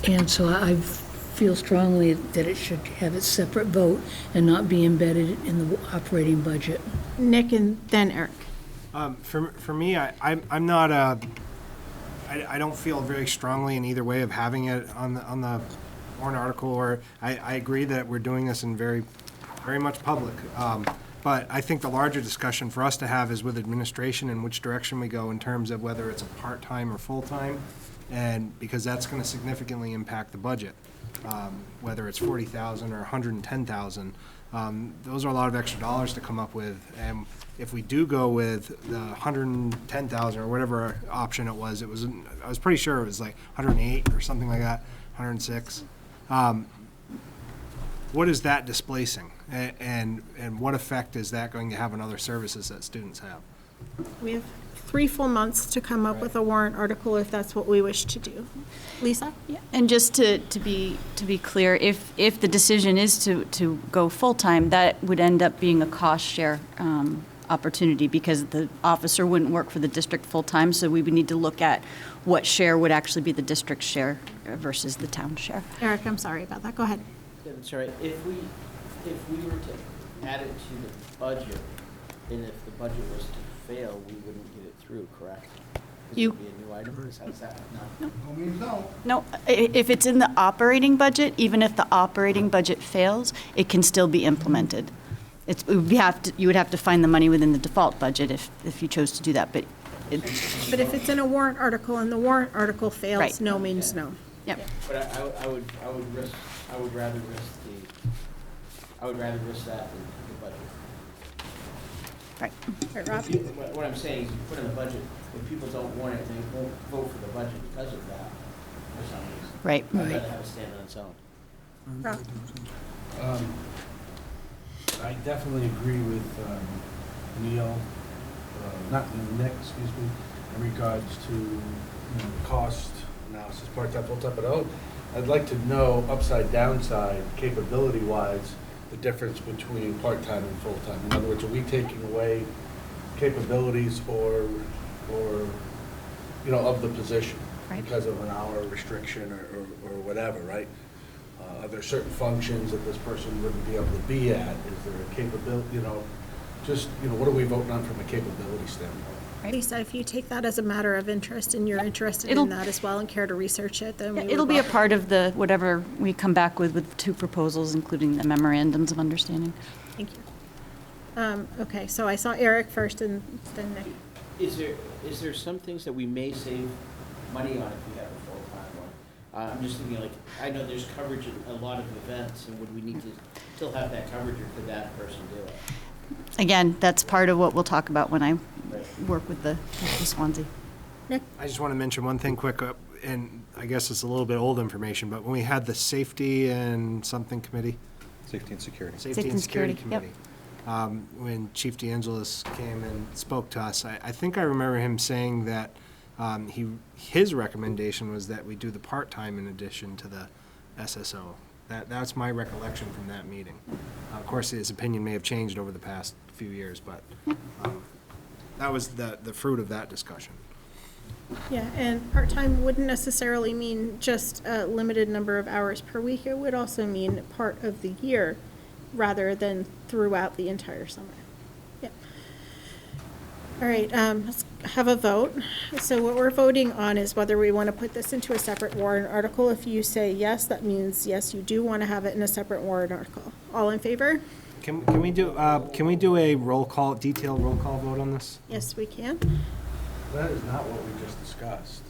and so I feel strongly that it should have its separate vote and not be embedded in the operating budget. Nick and then Eric. For me, I'm not I don't feel very strongly in either way of having it on the warrant article, or I agree that we're doing this in very much public. But I think the larger discussion for us to have is with administration and which direction we go in terms of whether it's a part-time or full-time, and because that's going to significantly impact the budget, whether it's $40,000 or $110,000. Those are a lot of extra dollars to come up with, and if we do go with the $110,000 or whatever option it was I was pretty sure it was like 108 or something like that, 106. What is that displacing, and what effect is that going to have on other services that students have? We have 3 full months to come up with a warrant article if that's what we wish to do. Lisa? Yeah, and just to be clear, if the decision is to go full-time, that would end up being a cost share opportunity because the officer wouldn't work for the district full-time, so we would need to look at what share would actually be the district share versus the town share. Eric, I'm sorry about that. Go ahead. Yeah, that's all right. If we were to add it to the budget, and if the budget was to fail, we wouldn't get it through, correct? You- Would it be a new item? How's that? No? No means no. No, if it's in the operating budget, even if the operating budget fails, it can still be implemented. You would have to find the money within the default budget if you chose to do that, but But if it's in a warrant article and the warrant article fails, Right. no means no. Yep. But I would rather risk that than the budget. Right. Right, Rob? What I'm saying is, you put in the budget, if people don't want it, they won't vote for the budget because of that, for some reason. Right. I'd rather have it stand on its own. Rob? I definitely agree with Neil, not Nick, excuse me, in regards to cost analysis, part-time, full-time, but I'd like to know upside, downside, capability-wise, the difference between part-time and full-time. In other words, are we taking away capabilities or of the position Right. because of an hour restriction or whatever, right? Are there certain functions that this person wouldn't be able to be at? Is there a capability, what are we voting on from a capability standpoint? Lisa, if you take that as a matter of interest and you're interested It'll- in that as well and care to research it, then we would It'll be a welcome it. part of the, whatever we come back with 2 proposals, including the memorandums of understanding. Thank you. Okay, so I saw Eric first and then Nick. Is there some things that we may save money on if we have a full-time one? I'm just thinking, I know there's coverage at a lot of events, and would we need to still have that coverage, or could that person do it? Again, that's part of what we'll talk about when I work with the Swansea. Nick? I just want to mention one thing quick, and I guess it's a little bit old information, but when we had the safety and something committee, Safety and security. Safety and Security yep. Committee, when Chief DeAngelis came and spoke to us, I think I remember him saying that his recommendation was that we do the part-time in addition to the SSO. That's my recollection from that meeting. Of course, his opinion may have changed over the past few years, but that was the fruit of that discussion. Yeah, and part-time wouldn't necessarily mean just a limited number of hours per week. It would also mean part of the year rather than throughout the entire summer. Yeah. All right, let's have a vote. So what we're voting on is whether we want to put this into a separate warrant article. If you say yes, that means yes, you do want to have it in a separate warrant article. All in favor? Can we do a roll call, detailed roll call vote on this? Yes, we can. That is not what we just discussed.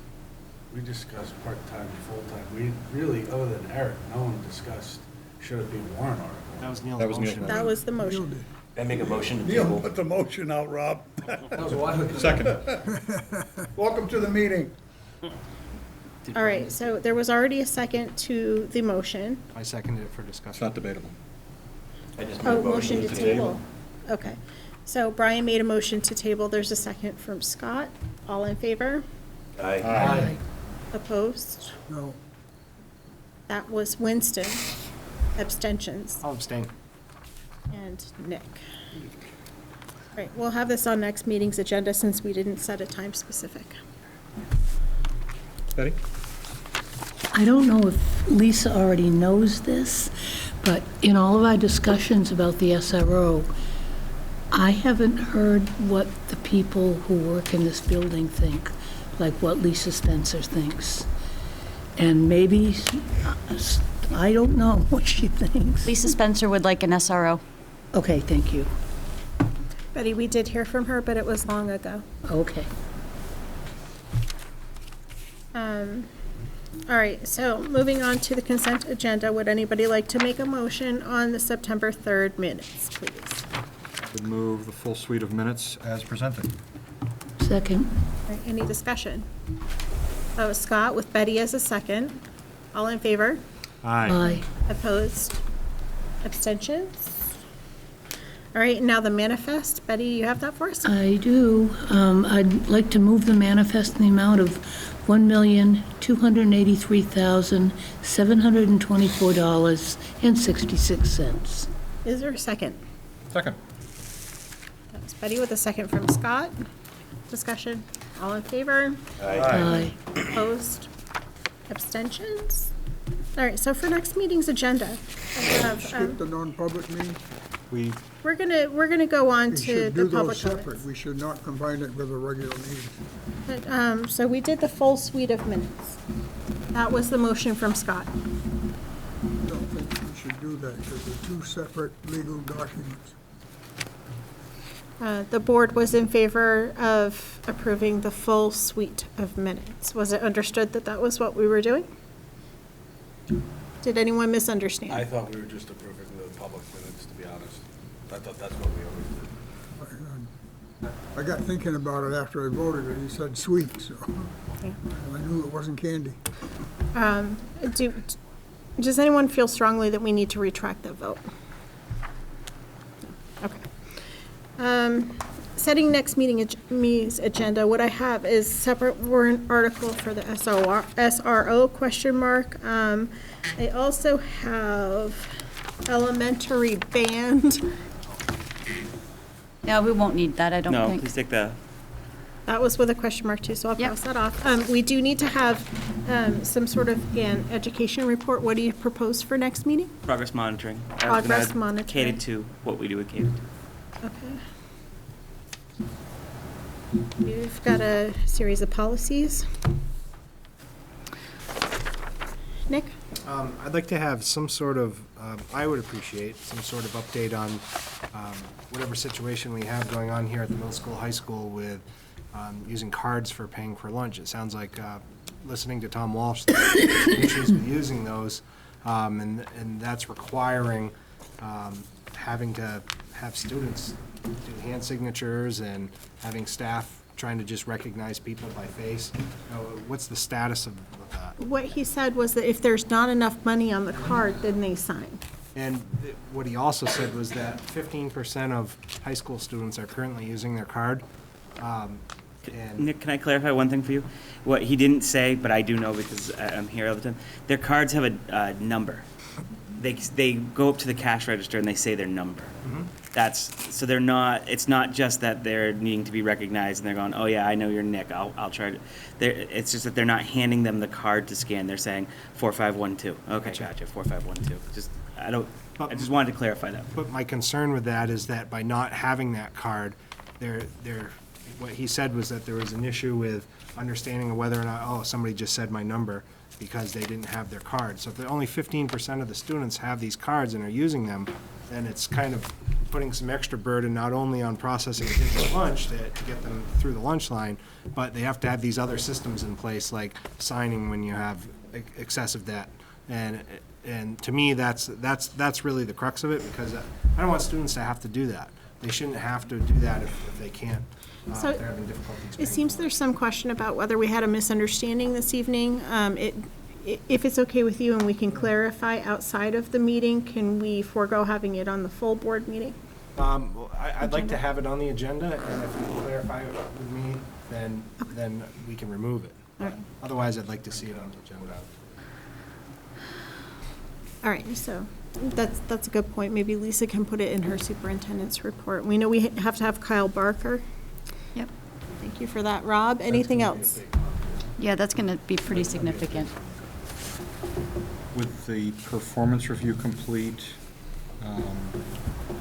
We discussed part-time and full-time. We really, other than Eric, no one discussed, should it be a warrant article? That was Neil's That was Neil's motion. That was the motion. I make a motion to Neil table. put the motion out, Rob. That was a while ago. Second. Welcome to the meeting. All right, so there was already a second to the motion. I seconded it for It's discussion. not debatable. I just made a Oh, motion to to table. Okay. So Brian made a motion to table. There's a second from Scott. All in favor? Aye. Opposed? No, That was Winston. Abstentions. I'll abstain. And Nick. All right, we'll have this on next meeting's agenda since we didn't set a time specific. Betty? I don't know if Lisa already knows this, but in all of our discussions about the SRO, I haven't heard what the people who work in this building think, like what Lisa Spencer thinks. And maybe, I don't know what she thinks. Lisa Spencer would like an SRO. Okay, thank you. Betty, we did hear from her, but it was long ago. Okay. All right, so moving on to the consent agenda, would anybody like to make a motion on the September 3rd minutes, please? Would move the full suite of minutes as presented. Second. All right, any discussion? That was Scott with Betty as a second. All in favor? Aye. Opposed? Abstentions? All right, now the manifest. Betty, you have that for us? I do. I'd like to move the manifest in the amount of $1,283,724.66. Is there a second? Second. That was Betty with a second from Scott. Discussion. All in favor? Aye. Opposed? Abstentions? All right, so for next meeting's agenda, I have, Skip the non-public meeting. we're gonna go on We to should the do public those separate. comments. We should not combine it with a regular meeting. But, so we did the full suite of minutes. That was the motion from Scott. I don't think we should do that because they're two separate legal documents. The board was in favor of approving the full suite of minutes. Was it understood that that was what we were doing? Did anyone misunderstand? I thought we were just approving the public minutes, to be honest. I thought that's what we always did. I got thinking about it after I voted and he said sweet, so Okay. I knew it wasn't candy. Does anyone feel strongly that we need to retract that vote? Okay. Setting next meeting's agenda, what I have is separate warrant article for the SRO question mark. I also have elementary band. No, we won't need that, I don't No, think. please take the, That was with a question mark too, so I'll Yep. pass that off. We do need to have some sort of an education report. What do you propose for next meeting? progress monitoring. Progress monitoring. Catered to what we do with catered to. Okay. You've got a series of policies. Nick? I'd like to have some sort of, I would appreciate some sort of update on whatever situation we have going on here at the middle school, high school with using cards for paying for lunch. It sounds like, listening to Tom Walsh, there's issues with using those, and that's requiring having to have students do hand signatures and having staff trying to just recognize people by face. What's the status of that? What he said was that if there's not enough money on the card, then they sign. And what he also said was that 15% of high school students are currently using their card. And Nick, can I clarify one thing for you? What he didn't say, but I do know because I'm here all the time, their cards have a number. They go up to the cash register and they say their number. So they're not, it's not just that they're needing to be recognized and they're going, oh yeah, I know you're Nick, I'll try to. It's just that they're not handing them the card to scan, they're saying 4512. Okay, gotcha, 4512. I just wanted to clarify that. But my concern with that is that by not having that card, what he said was that there was an issue with understanding of whether or not, oh, somebody just said my number because they didn't have their card. So if only 15% of the students have these cards and are using them, then it's kind of putting some extra burden not only on processing kids at lunch to get them through the lunch line, but they have to have these other systems in place like signing when you have excessive debt. And to me, that's really the crux of it, because I don't want students to have to do that. They shouldn't have to do that if they can't. So If they're having difficulties. it seems there's some question about whether we had a misunderstanding this evening. If it's okay with you and we can clarify outside of the meeting, can we forego having it on the full board meeting? I'd like to have it on the agenda, and if you can clarify it with me, then we can remove it. All right. Otherwise, I'd like to see it on the agenda. All right, so that's a good point. Maybe Lisa can put it in her superintendent's report. We know we have to have Kyle Barker. Yep. Thank you for that. Rob, anything else? Yeah, that's going to be pretty significant. With the performance review complete,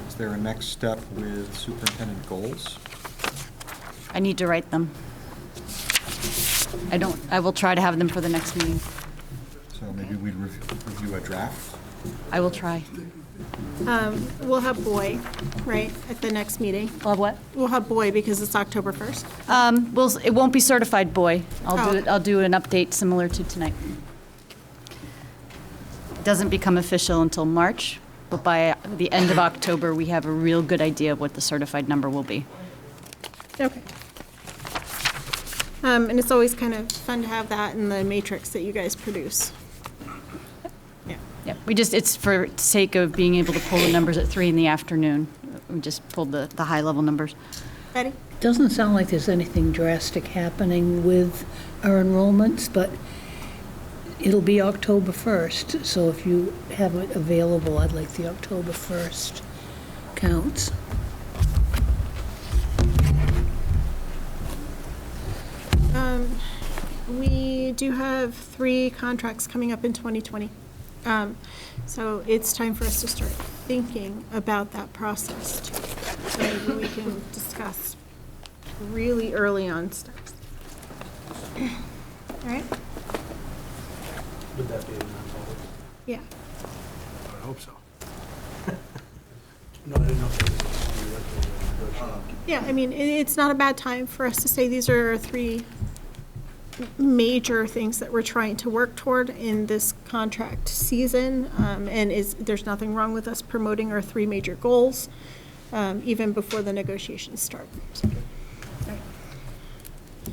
is there a next step with superintendent goals? I need to write them. I will try to have them for the next meeting. So maybe we'd review a draft? I will try. We'll have Boy, right, at the next meeting. We'll have what? We'll have Boy because it's October 1st. It won't be certified boy. Oh. I'll do an update similar to tonight. It doesn't become official until March, but by the end of October, we have a real good idea of what the certified number will be. Okay. And it's always kind of fun to have that in the matrix that you guys produce. Yeah, it's for sake of being able to pull the numbers at 3 in the afternoon. We just pulled the high-level numbers. Betty? Doesn't sound like there's anything drastic happening with our enrollments, but it'll be October 1st, so if you have it available, I'd like the October 1st counts. We do have 3 contracts coming up in 2020. So it's time for us to start thinking about that process too. So maybe we can discuss really early on steps. All right? Would that be a non-public? Yeah. I would hope so. No, I didn't know if it was directly. Yeah, I mean, it's not a bad time for us to say these are 3 major things that we're trying to work toward in this contract season. And there's nothing wrong with us promoting our 3 major goals, even before the negotiations start. So, all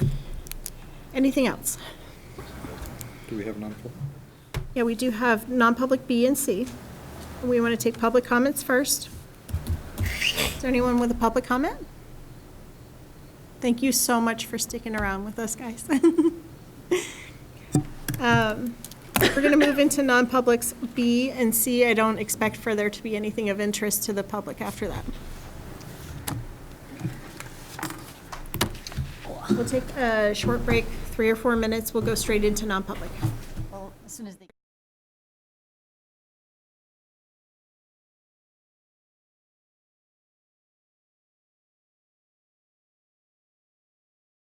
right. Anything else? Do we have non-public? Yeah, we do have non-public B and C. We want to take public comments first. Is there anyone with a public comment? Thank you so much for sticking around with us, guys. We're going to move into non-publics B and C. I don't expect for there to be anything of interest to the public after that. We'll take a short break, 3 or 4 minutes. We'll go straight into non-public. Well, as soon as they